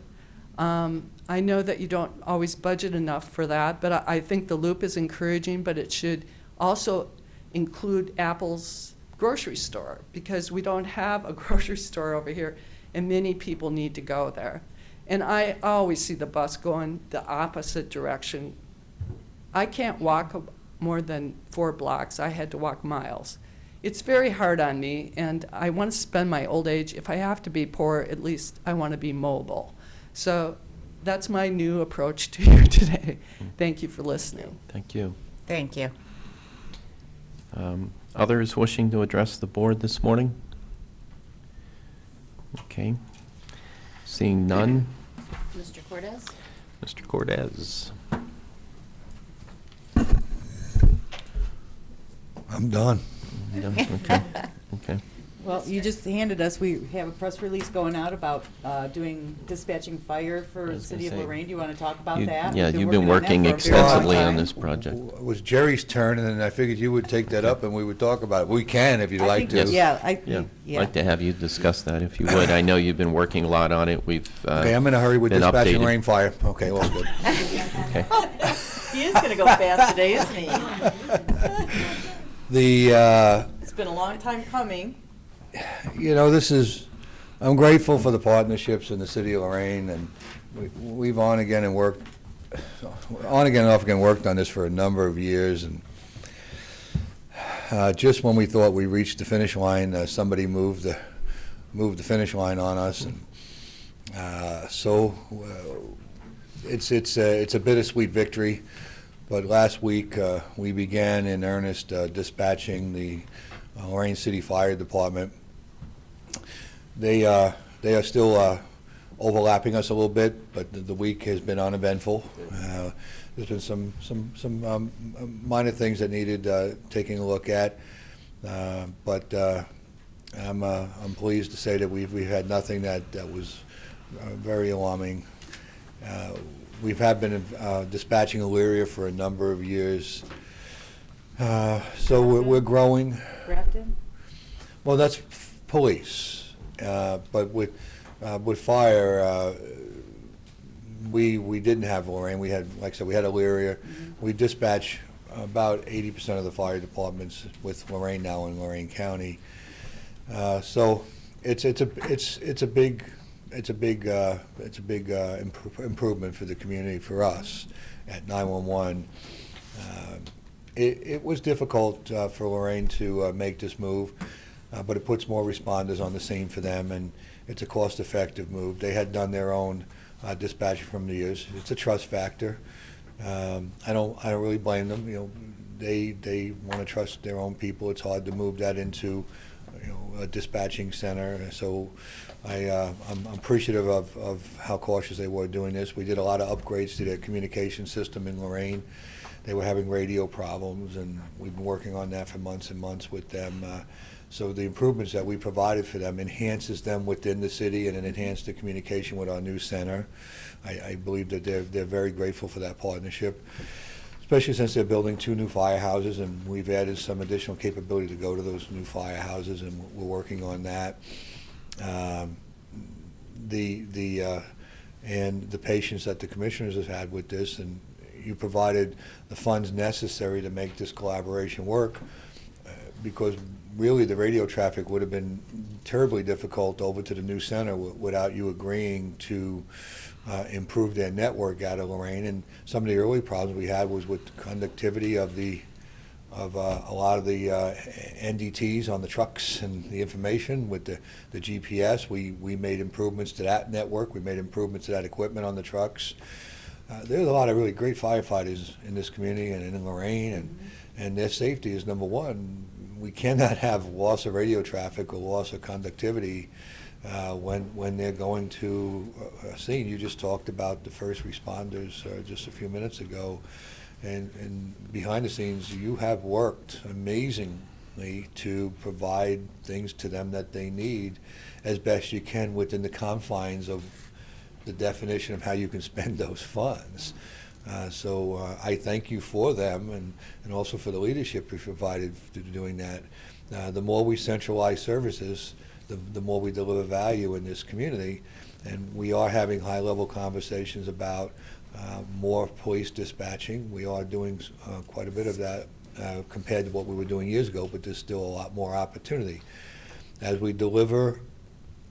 S12: I know that you don't always budget enough for that, but I think the Loop is encouraging, but it should also include Apple's grocery store, because we don't have a grocery store over here, and many people need to go there. And I always see the bus going the opposite direction. I can't walk more than 4 blocks. I had to walk miles. It's very hard on me, and I want to spend my old age, if I have to be poor, at least I want to be mobile. So that's my new approach to you today. Thank you for listening.
S2: Thank you.
S4: Thank you.
S2: Others wishing to address the board this morning? Okay. Seeing none.
S6: Mr. Cordes?
S2: Mr. Cordes.
S9: I'm done.
S2: Yeah, okay. Okay.
S5: Well, you just handed us, we have a press release going out about dispatching fire for the city of Lorain. Do you want to talk about that?
S2: Yeah,
S5: We've
S2: you've been
S5: on that
S2: working
S5: for a very long
S2: extensively on
S5: time.
S2: this project.
S9: It was Jerry's turn, and then I figured you would take that up and we would talk about it. We can if you'd
S5: I
S9: like
S5: think-
S9: to.
S5: Yeah,
S2: Yeah, I'd like to have you discuss that if you would. I know you've been working a lot on it. We've
S9: Okay, I'm in a hurry with
S2: been
S9: dispatching
S2: updated.
S9: Rain Fire. Okay, all good.
S2: Okay.
S5: He is going to go fast today, isn't he? It's been a long time coming.
S9: You know, I'm grateful for the partnerships in the city of Lorain, and we've on again and off again worked on this for a number of years, and just when we thought we reached the finish line, somebody moved the finish line on us, and so it's a bittersweet victory, but last week we began in earnest dispatching the Lorain City Fire Department. They are still overlapping us a little bit, but the week has been uneventful. There's been some minor things that needed taking a look at, but I'm pleased to say that we've had nothing that was very alarming. We've been dispatching Elyria for a number of years, so we're growing.
S5: Grafton?
S9: Well, that's police, but with fire, we didn't have Lorain. We had, like I said, we had Elyria. We dispatch about 80% of the fire departments with Lorain now in Lorain County. So it's a big improvement for the community, for us at 911. It was difficult for Lorain to make this move, but it puts more responders on the scene for them, and it's a cost-effective move. They had done their own dispatching from the years. It's a trust factor. I don't really blame them. You know, they want to trust their own people. It's hard to move that into, you know, a dispatching center. So I'm appreciative of how cautious they were doing this. We did a lot of upgrades to their communication system in Lorain. They were having radio problems, and we've been working on that for months and months with them. So the improvements that we provided for them enhances them within the city, and it enhanced the communication with our new center. I believe that they're very grateful for that partnership, especially since they're building 2 new firehouses, and we've added some additional capability to go to those new firehouses, and we're working on that. And the patience that the commissioners have had with this, and you provided the funds necessary to make this collaboration work, because really the radio traffic would have been terribly difficult over to the new center without you agreeing to improve their network out of Lorain. And some of the early problems we had was with conductivity of a lot of the NDTs on the trucks and the information with the GPS. We made improvements to that network. We made improvements to that equipment on the trucks. There's a lot of really great firefighters in this community and in Lorain, and their safety is number one. We cannot have loss of radio traffic or loss of conductivity when they're going to a scene. You just talked about the first responders just a few minutes ago, and behind the scenes you have worked amazingly to provide things to them that they need as best you can within the confines of the definition of how you can spend those funds. So I thank you for them, and also for the leadership we provided to doing that. The more we centralize services, the more we deliver value in this community, and we are having high-level conversations about more police dispatching. We are doing quite a bit of that compared to what we were doing years ago, but there's still a lot more opportunity. As we deliver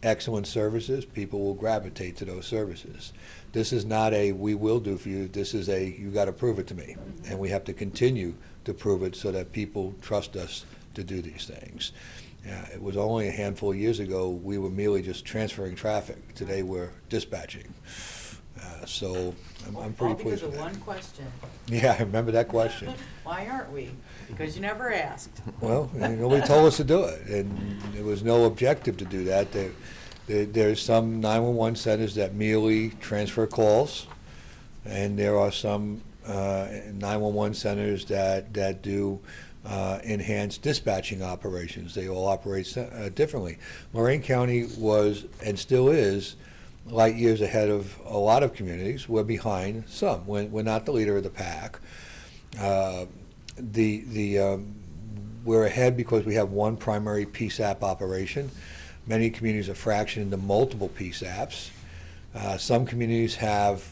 S9: excellent services, people will gravitate to those services. This is not a we will do for you, this is a you got to prove it to me, and we have to continue to prove it so that people trust us to do these things. It was only a handful of years ago we were merely just transferring traffic. Today we're dispatching. So I'm pretty pleased with that.
S5: All because of one question.
S9: Yeah, I remember that question.
S5: Why aren't we? Because you never asked.
S9: Well, nobody told us to do it, and there was no objective to do that. There's some 911 centers that merely transfer calls, and there are some 911 centers that do enhanced dispatching operations. They all operate differently. Lorain County was, and still is, light years ahead of a lot of communities. We're behind some. We're not the leader of the pack. We're ahead because we have one primary PSAP operation. Many communities are fractioned into multiple PSAPs. Some communities have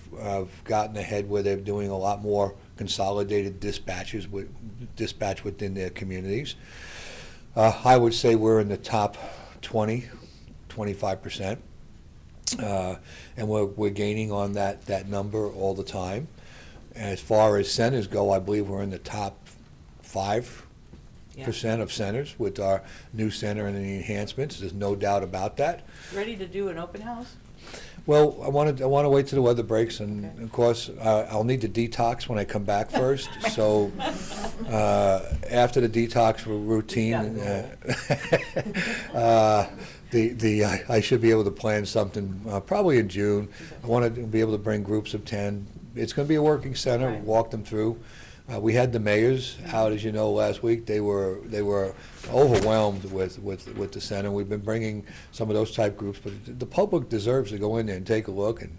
S9: gotten ahead where they're doing a lot more consolidated dispatch within their communities. I would say we're in the top 25%. And we're gaining on that number all the time. As far as centers go, I believe we're in the top 5% of centers with our new center and the enhancements. There's no doubt about that.
S5: Ready to do an open house?
S9: Well, I want to wait till the weather breaks, and of course, I'll need to detox when I come back first. So after the detox routine, I should be able to plan something probably in June. I want to be able to bring groups of 10. It's going to be a working center. Walk them through. We had the mayors out, as you know, last week. They were overwhelmed with the center. We've been bringing some of those type groups, but the public deserves to go in there and take a look. And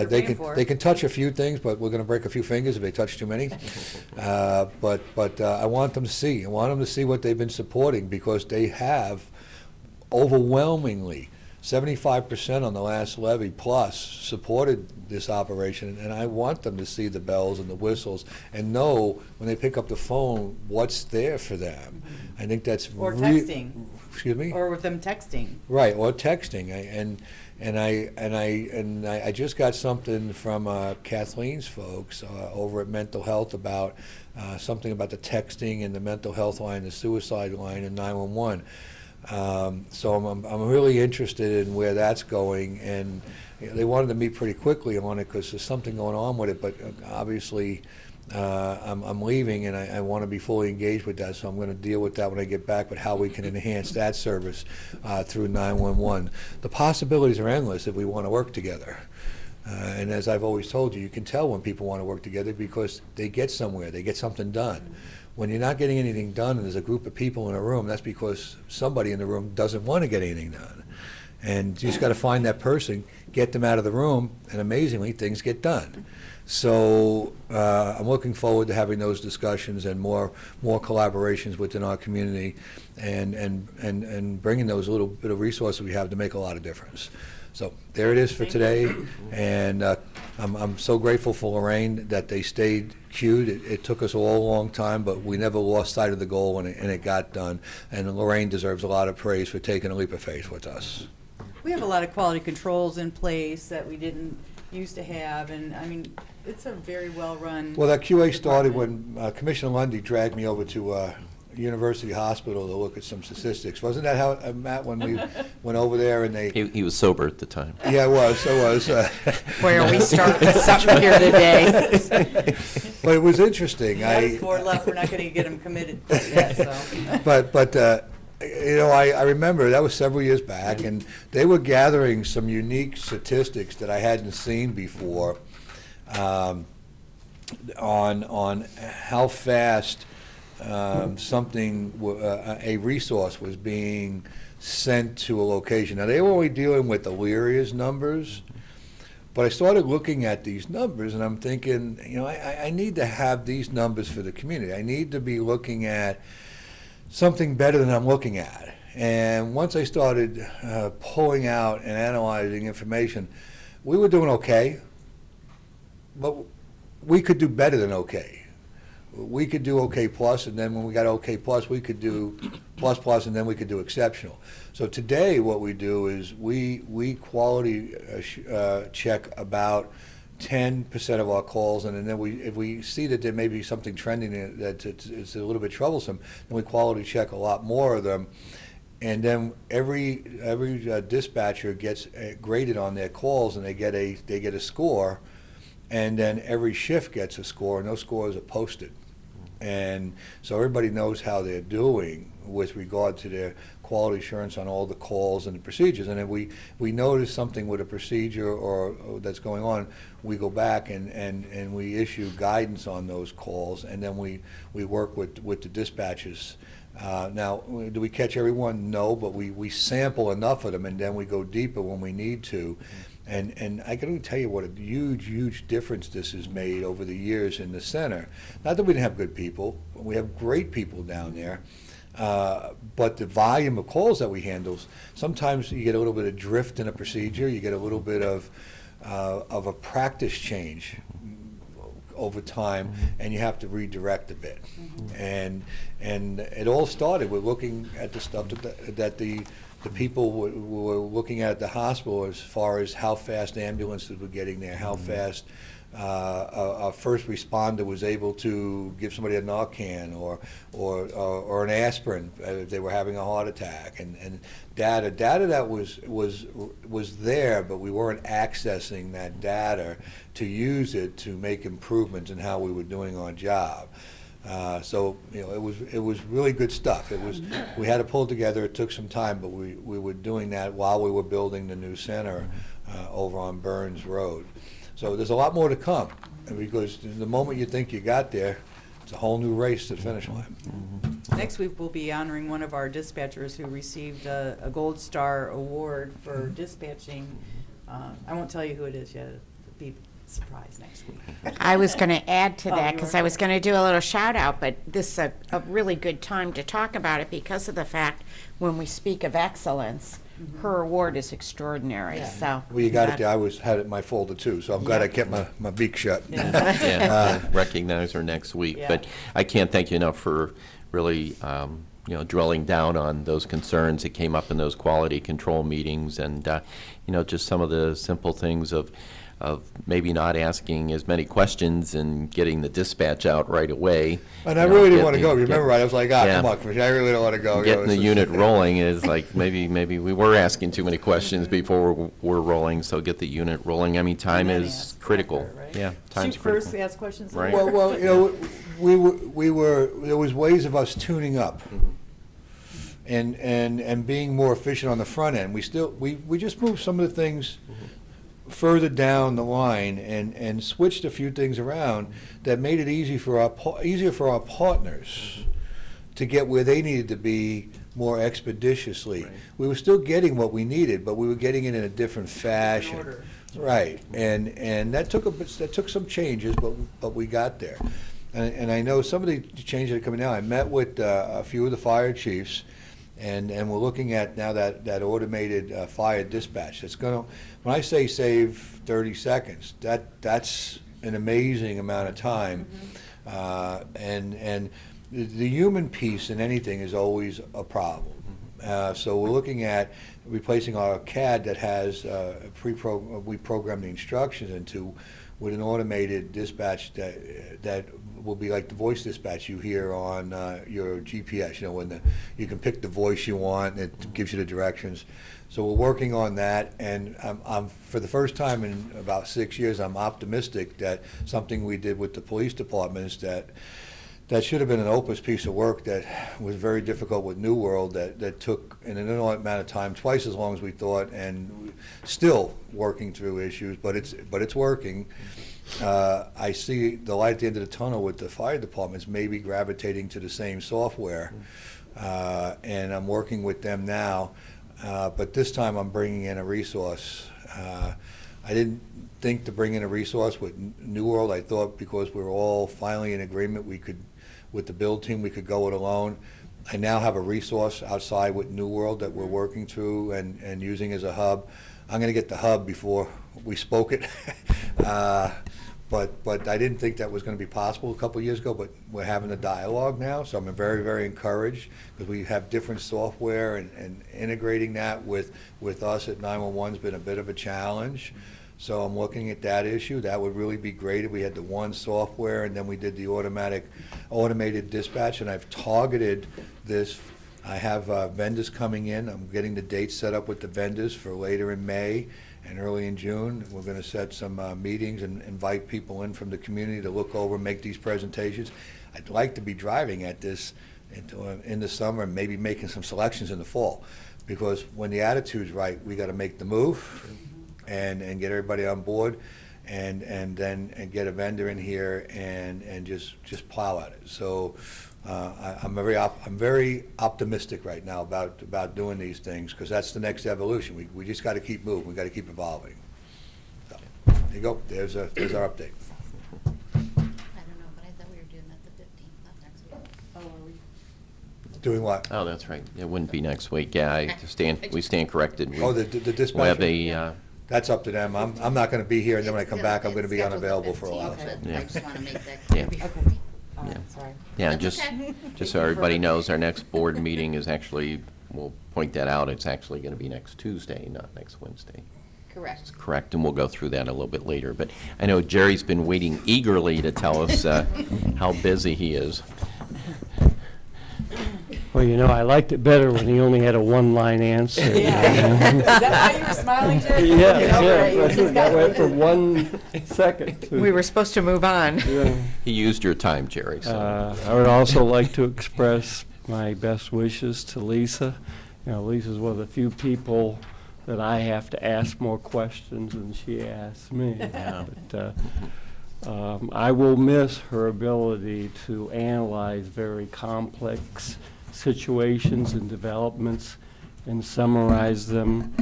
S9: they can touch a few things, but we're going to break a few fingers if they touch too many. But I want them to see. I want them to see what they've been supporting, because they have overwhelmingly 75% on the last levy plus supported this operation, and I want them to see the bells and the whistles and know when they pick up the phone what's there for them. I think that's
S5: or texting.
S9: Excuse me.
S5: Or with them texting.
S9: Right, or texting. I just got something from Kathleen's folks over at Mental Health about something about the texting and the mental health line, the suicide line, and 911. So I'm really interested in where that's going, and they wanted to meet pretty quickly on it because there's something going on with it. But obviously, I'm leaving, and I want to be fully engaged with that. So I'm going to deal with that when I get back. But how we can enhance that service through 911. The possibilities are endless if we want to work together. And as I've always told you, you can tell when people want to work together because they get somewhere, they get something done. When you're not getting anything done and there's a group of people in a room, that's because somebody in the room doesn't want to get anything done. And you just got to find that person, get them out of the room, and amazingly, things get done. So I'm looking forward to having those discussions and more collaborations within our community, and bringing those little bit of resources we have to make a lot of difference. So there it is for today, and I'm so grateful for Lorain that they stayed queued. It took us all a long time, but we never lost sight of the goal, and it got done. And Lorain deserves a lot of praise for taking a leap of faith with us.
S5: We have a lot of quality controls in place that we didn't used to have, and I mean, it's a very well-run.
S9: Well, that QA started when Commissioner Lundy dragged me over to University Hospital to look at some statistics. Wasn't that how, Matt, when we went over there and they...
S2: He was sober at the time.
S9: Yeah, it was.
S4: Where we start with something here today.
S9: But it was interesting.
S5: There's 4 left. We're not going to get them committed yet, so.
S9: But you know, I remember that was several years back, and they were gathering some unique statistics that I hadn't seen before on how fast a resource was being sent to a location. Now, they were only dealing with Elyria's numbers, but I started looking at these numbers, and I'm thinking, you know, I need to have these numbers for the community. I need to be looking at something better than I'm looking at. And once I started pulling out and analyzing information, we were doing okay, but we could do better than okay. We could do okay plus, and then when we got okay plus, we could do plus plus, and then we could do exceptional. So today what we do is we quality check about 10% of our calls, and then if we see that there may be something trending that it's a little bit troublesome, then we quality check a lot more of them. And then every dispatcher gets graded on their calls, and they get a score, and then every shift gets a score, and those scores are posted. And so everybody knows how they're doing with regard to their quality assurance on all the calls and the procedures. And if we notice something with a procedure or that's going on, we go back and we issue guidance on those calls, and then we work with the dispatchers. Now, do we catch everyone? No, but we sample enough of them, and then we go deeper when we need to. And I can only tell you what a huge difference this has made over the years in the center. Not that we didn't have good people. We have great people down there. But the volume of calls that we handle, sometimes you get a little bit of drift in a procedure. You get a little bit of a practice change over time, and you have to redirect a bit. And it all started with looking at the stuff that the people were looking at the hospital as far as how fast ambulances were getting there, how fast a first responder was able to give somebody a Narcan or an aspirin if they were having a heart attack, and data that was there, but we weren't accessing that data to use it to make improvements in how we were doing our job. So it was really good stuff. We had to pull it together. It took some time, but we were doing that while we were building the new center over on Burns Road. So there's a lot more to come, because the moment you think you got there, it's a whole new race to the finish line.
S13: Next week, we'll be honoring one of our dispatchers who received a Gold Star Award for dispatching. I won't tell you who it is yet. It'll be a surprise next week.
S4: I was going to add to that
S13: you
S4: because
S13: were?
S4: I was going to do a little shout out, but this is a really good time to talk about it because of the fact when we speak of excellence, her award is extraordinary.
S13: Yeah.
S4: So
S9: Well, you got it there. I had it in my folder too, so I'm glad I kept my beak shut.
S2: Yeah, recognize her next week.
S13: Yeah.
S2: But I can't thank you enough for really, drilling down on those concerns that came up in those quality control meetings, and just some of the simple things of maybe not asking as many questions and getting the dispatch out right away.
S9: And I really didn't want to go. Remember, I was like, come on, Commissioner, I really don't want to go.
S2: Getting the unit rolling is like maybe we were asking too many questions before we're rolling, so get the unit rolling. I mean, time is critical.
S13: After, right?
S2: Yeah, time's
S13: Shoot
S2: critical.
S13: first, ask questions
S2: Right.
S13: later.
S9: Well, we were there was ways of us tuning up. And being more efficient on the front end. We just moved some of the things further down the line and switched a few things around that made it easier for our partners to get where they needed to be more expeditiously.
S2: Right.
S9: We were still getting what we needed, but we were getting it in a different fashion.
S13: Order.
S9: Right, and that took some changes, but we got there. And I know some of the changes that are coming now. I met with a few of the fire chiefs, and we're looking at now that automated fire dispatch. It's going to, when I say save 30 seconds, that's an amazing amount of time. And the human piece in anything is always a problem. So we're looking at replacing our CAD that has we program the instructions into with an automated dispatch that will be like the voice dispatch you hear on your GPS. When you can pick the voice you want, and it gives you the directions. So we're working on that, and I'm for the first time in about 6 years, I'm optimistic that something we did with the police department is that should have been an opus piece of work that was very difficult with New World that took in an inordinate amount of time, twice as long as we thought, and still working through issues, but it's working. I see the light at the end of the tunnel with the fire departments maybe gravitating to the same software, and I'm working with them now, but this time I'm bringing in a resource. I didn't think to bring in a resource with New World. I thought because we were all finally in agreement with the build team, we could go it alone. I now have a resource outside with New World that we're working through and using as a hub. I'm going to get the hub before we spoke it. But I didn't think that was going to be possible a couple of years ago, but we're having a dialogue now, so I'm very, very encouraged because we have different software and integrating that with us at 911 has been a bit of a challenge. So I'm looking at that issue. That would really be great if we had the one software and then we did the automated dispatch, and I've targeted this. I have vendors coming in. I'm getting the dates set up with the vendors for later in May and early in June. We're going to set some meetings and invite people in from the community to look over and make these presentations. I'd like to be driving at this in the summer and maybe making some selections in the fall, because when the attitude's right, we got to make the move and get everybody on board and then get a vendor in here and just plow at it. So I'm very optimistic right now about doing these things, because that's the next evolution. We just got to keep moving. We got to keep evolving. So, there you go. There's our update.
S6: I don't know, but I thought we were doing that the 15th, not next week.
S13: Oh, are we?
S9: Doing what?
S2: Oh, that's right. It wouldn't be next week. Yeah, we stand corrected.
S9: The dispatch.
S2: We'll have a.
S9: That's up to them. I'm not going to be here, and then when I come back, I'm going to be unavailable for a while.
S6: Okay.
S2: Yeah.
S6: I just want to make that
S2: Yeah.
S6: clear before we.
S2: Yeah.
S13: Sorry.
S2: Yeah,
S6: That's
S2: just
S6: okay.
S2: just so everybody knows, our next board meeting is actually, we'll point that out, it's actually going to be next Tuesday, not next Wednesday.
S6: Correct.
S2: Correct, and we'll go through that a little bit later. But I know Jerry's been waiting eagerly to tell us how busy he is.
S14: Well, you know, I liked it better when he only had a one-line answer.
S13: Yeah. Is that why you were smiling, Jerry?
S14: Yeah,
S13: Okay.
S14: that went for 1 second.
S4: We were supposed to move on.
S14: Yeah.
S2: He used your time, Jerry. So.
S14: I would also like to express my best wishes to Lisa. You know, Lisa's one of the few people that I have to ask more questions than she asks me.
S2: Yeah.
S14: But, I will miss her ability to analyze very complex situations and developments and summarize them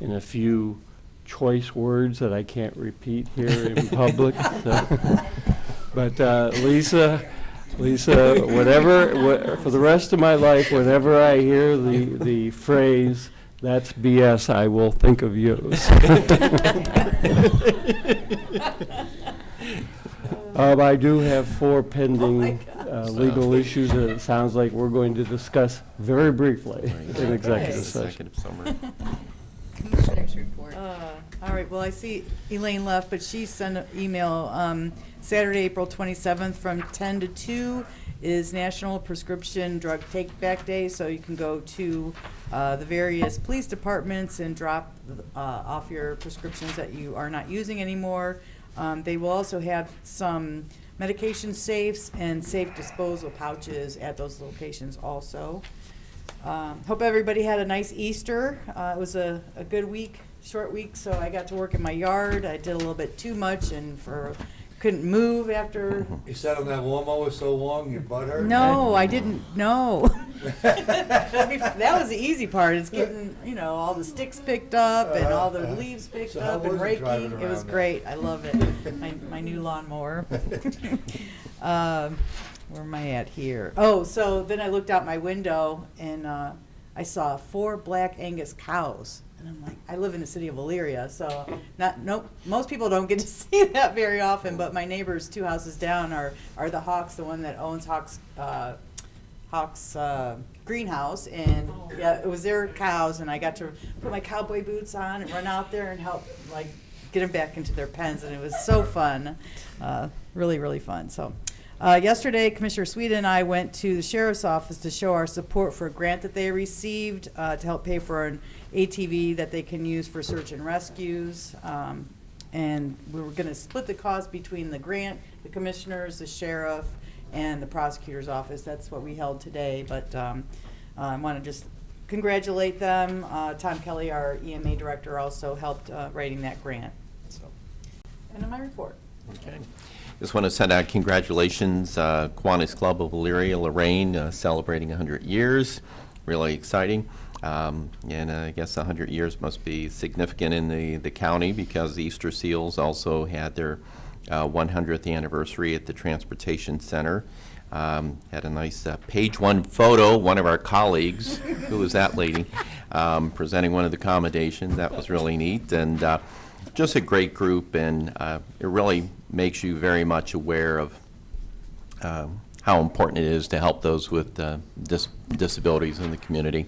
S14: in a few choice words that I can't repeat here in public. So. But Lisa, for the rest of my life, whenever I hear the phrase, "That's BS," I will think of you. I do have 4 pending legal issues that it sounds like we're going to discuss very briefly in executive session.
S2: Summary.
S6: Commissioners report.
S13: All right, well, I see Elaine left, but she sent an email. Saturday, April 27th from 10 to 2 is National Prescription Drug Take Back Day, so you can go to the various police departments and drop off your prescriptions that you are not using anymore. They will also have some medication safes and safe disposal pouches at those locations also. Hope everybody had a nice Easter. It was a good week, short week, so I got to work in my yard. I did a little bit too much and couldn't move after.
S9: You sat on that lawnmower so long, your butt hurt?
S13: No, I didn't. No. That was the easy part. It's getting, all the sticks picked up and all the leaves picked up and raking. It was great. I love it. My new lawnmower. Where am I at here? Oh, so then I looked out my window and I saw 4 black Angus cows. And I'm like, I live in the city of Elyria, so most people don't get to see that very often, but my neighbors 2 houses down are the Hawks, the one that owns Hawks greenhouse, and yeah, it was their cows, and I got to put my cowboy boots on and run out there and help get them back into their pens, and it was so fun, really, really fun. So yesterday, Commissioner Sweda and I went to the Sheriff's Office to show our support for a grant that they received to help pay for an ATV that they can use for search and rescues. And we were going to split the cost between the grant, the commissioners, the sheriff, and the prosecutor's office. That's what we held today. But I want to just congratulate them. Tom Kelly, our EMA director, also helped writing that grant. So, end of my report.
S2: Okay. Just want to send out congratulations, Kiwanis Club of Elyria, Lorain, celebrating 100 years. Really exciting. And I guess 100 years must be significant in the county because the Easter Seals also had their 100th anniversary at the Transportation Center. Had a nice page 1 photo, one of our colleagues, who was that lady, presenting one of the accommodations. That was really neat. And just a great group, and it really makes you very much aware of how important it is to help those with disabilities in the community.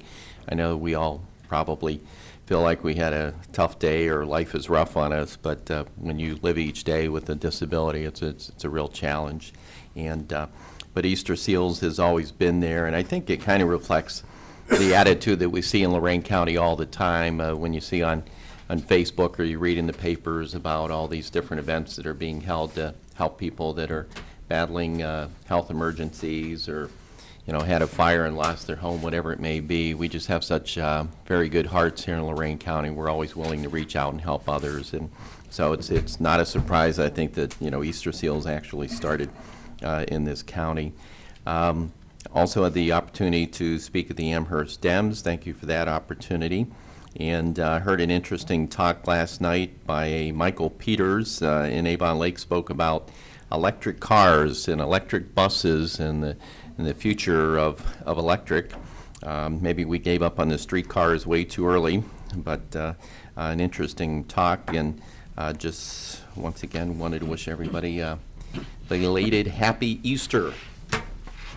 S2: I know we all probably feel like we had a tough day or life is rough on us, but when you live each day with a disability, it's a real challenge. And but Easter Seals has always been there, and I think it kind of reflects the attitude that we see in Lorain County all the time when you see on Facebook or you read in the papers about all these different events that are being held to help people that are battling health emergencies or had a fire and lost their home, whatever it may be. We just have such very good hearts here in Lorain County. We're always willing to reach out and help others, and so it's not a surprise, I think, that Easter Seals actually started in this county. Also had the opportunity to speak at the Amherst Dems. Thank you for that opportunity. And heard an interesting talk last night by Michael Peters in Avon Lake. Spoke about electric cars and electric buses and the future of electric. Maybe we gave up on the streetcars way too early, but an interesting talk, and just once again wanted to wish everybody a belated happy Easter.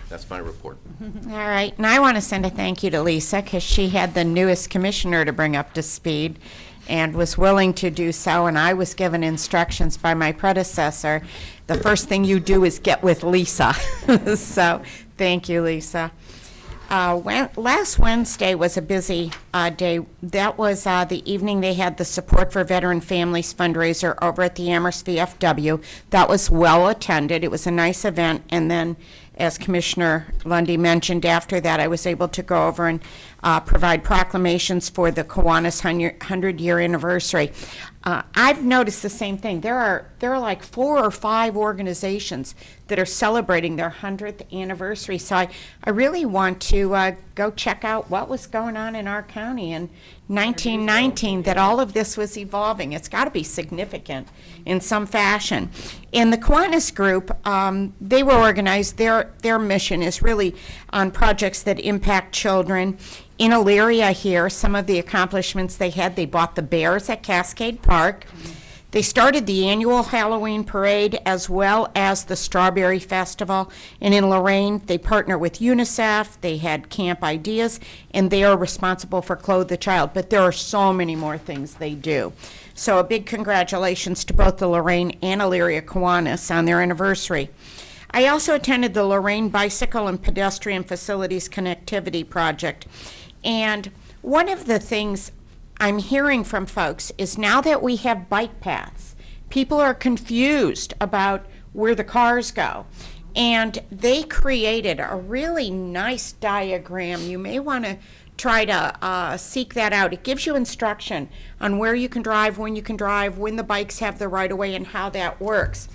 S2: That's my report.
S4: All right, and I want to send a thank you to Lisa because she had the newest commissioner to bring up to speed. and was willing to do so, and I was given instructions by my predecessor. The first thing you do is get with Lisa. So thank you, Lisa. Last Wednesday was a busy day. That was the evening they had the Support for Veteran Families fundraiser over at the Amherst VFW. That was well attended. It was a nice event. And then, as Commissioner Lundy mentioned, after that I was able to go over and provide proclamations for the Kiwanis 100-year anniversary. I've noticed the same thing. There are like 4 or 5 organizations that are celebrating their 100th anniversary. So I really want to go check out what was going on in our county in 1919, that all of this was evolving. It's got to be significant in some fashion. In the Kiwanis group, they were organized. Their mission is really on projects that impact children. In Elyria here, some of the accomplishments they had, they bought the bears at Cascade Park. They started the annual Halloween parade as well as the Strawberry Festival. And in Lorain, they partner with UNICEF. They had Camp Ideas, and they are responsible for Clothe the Child. But there are so many more things they do. So a big congratulations to both the Lorain and Elyria Kiwanis on their anniversary. I also attended the Lorain Bicycle and Pedestrian Facilities Connectivity Project. And one of the things I'm hearing from folks is now that we have bike paths, people are confused about where the cars go. And they created a really nice diagram. You may want to try to seek that out. It gives you instruction on where you can drive, when the bikes have the right of way, and how that works.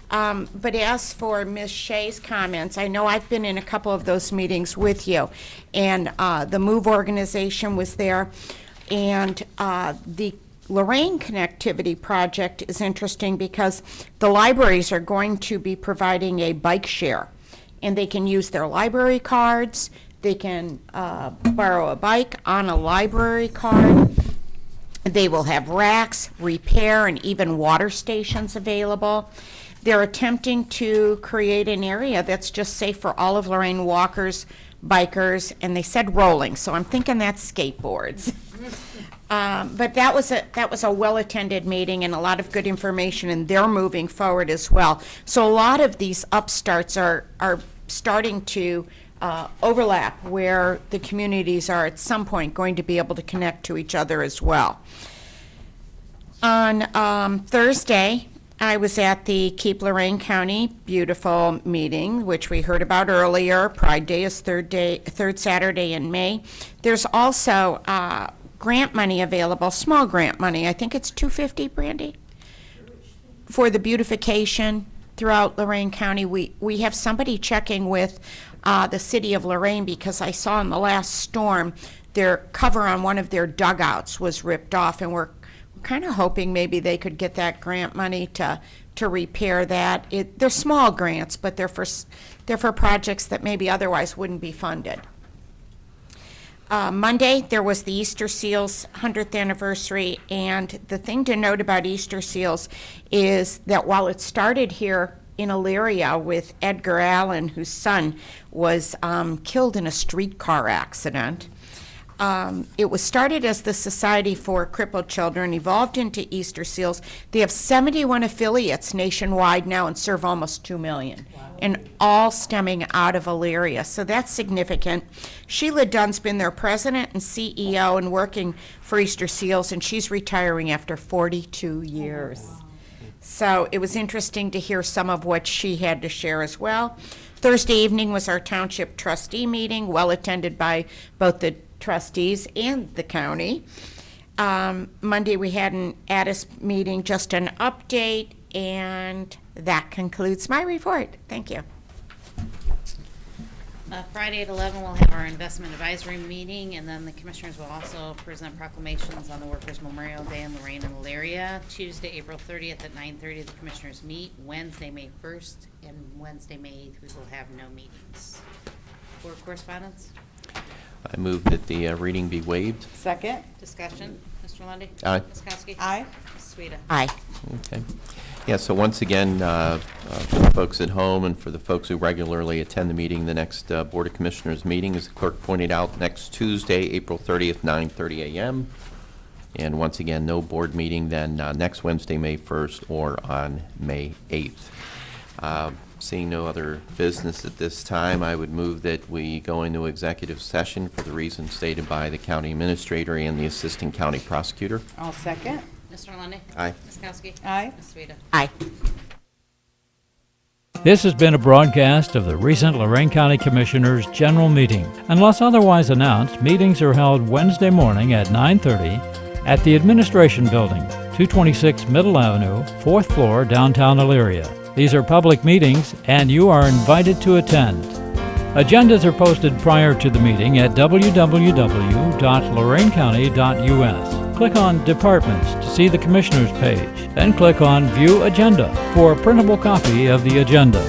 S4: But as for Ms. Shay's comments, I know I've been in a couple of those meetings with you, and the MOVE organization was there, and the Lorain Connectivity Project is interesting because the libraries are going to be providing a bike share, and they can use their library cards. They can borrow a bike on a library card. They will have racks, repair, and even water stations available. They're attempting to create an area that's just safe for all of Lorain walkers, bikers, and they said rolling, so I'm thinking that's skateboards. But that was a well-attended meeting and a lot of good information, and they're moving forward as well. So a lot of these upstarts are starting to overlap, where the communities are at some point going to be able to connect to each other as well. On Thursday, I was at the Keep Lorain County Beautiful meeting, which we heard about earlier. Pride Day is third Saturday in May. There's also grant money available, small grant money. I think it's $250, Brandi, for the beautification throughout Lorain County. We have somebody checking with the city of Lorain, because I saw in the last storm their cover on one of their dugouts was ripped off, and we're kind of hoping maybe they could get that grant money to repair that. They're small grants, but they're for projects that maybe otherwise wouldn't be funded. Monday, there was the Easter Seals 100th anniversary, and the thing to note about Easter Seals is that while it started here in Elyria with Edgar Allen, whose son was killed in a streetcar accident, it was started as the Society for Crippled Children, evolved into Easter Seals. They have 71 affiliates nationwide now and serve almost 2 million, and all stemming out of Elyria. So that's significant. Sheila Dunn's been their president and CEO and working for Easter Seals, and she's retiring after 42 years. So it was interesting to hear some of what she had to share as well. Thursday evening was our township trustee meeting, well attended by both the trustees and the county. Monday we had an ADIS meeting, just an update, and that concludes my report. Thank you.
S6: Friday at 11 we'll have our investment advisory meeting, and then the commissioners will also present proclamations on the Workers' Memorial Day in Lorain and Elyria. Tuesday, April 30th at 9:30 the commissioners meet. Wednesday, May 1st and Wednesday, May 8th we will have no meetings. For correspondence?
S2: I move that the reading be waived.
S13: Second.
S6: Discussion. Mr. Lundy.
S2: Aye.
S6: Ms. Kowski.
S13: Aye.
S6: Ms. Sweda.
S4: Aye.
S2: Okay. Yeah, so once again, for the folks at home and for the folks who regularly attend the meeting, the next Board of Commissioners meeting, as the clerk pointed out, next Tuesday, April 30th, 9:30 a.m. And once again, no board meeting then next Wednesday, May 1st, or on May 8th. Seeing no other business at this time, I would move that we go into executive session for the reasons stated by the county administrator and the assistant county prosecutor.
S13: I'll second.
S6: Mr. Lundy,
S2: Aye.
S6: Ms. Kowski?
S13: Aye.
S6: Ms. Sweda?
S4: Aye.
S1: This has been a broadcast of the recent Lorain County Commissioners' General Meeting. Unless otherwise announced, meetings are held Wednesday morning at 9:30 at the Administration Building, 226 Middle Avenue, 4th floor, downtown Elyria. These are public meetings, and you are invited to attend. Agendas are posted prior to the meeting at www.loraincounty.us. Click on Departments to see the Commissioners page, then click on View Agenda for a printable copy of the agenda.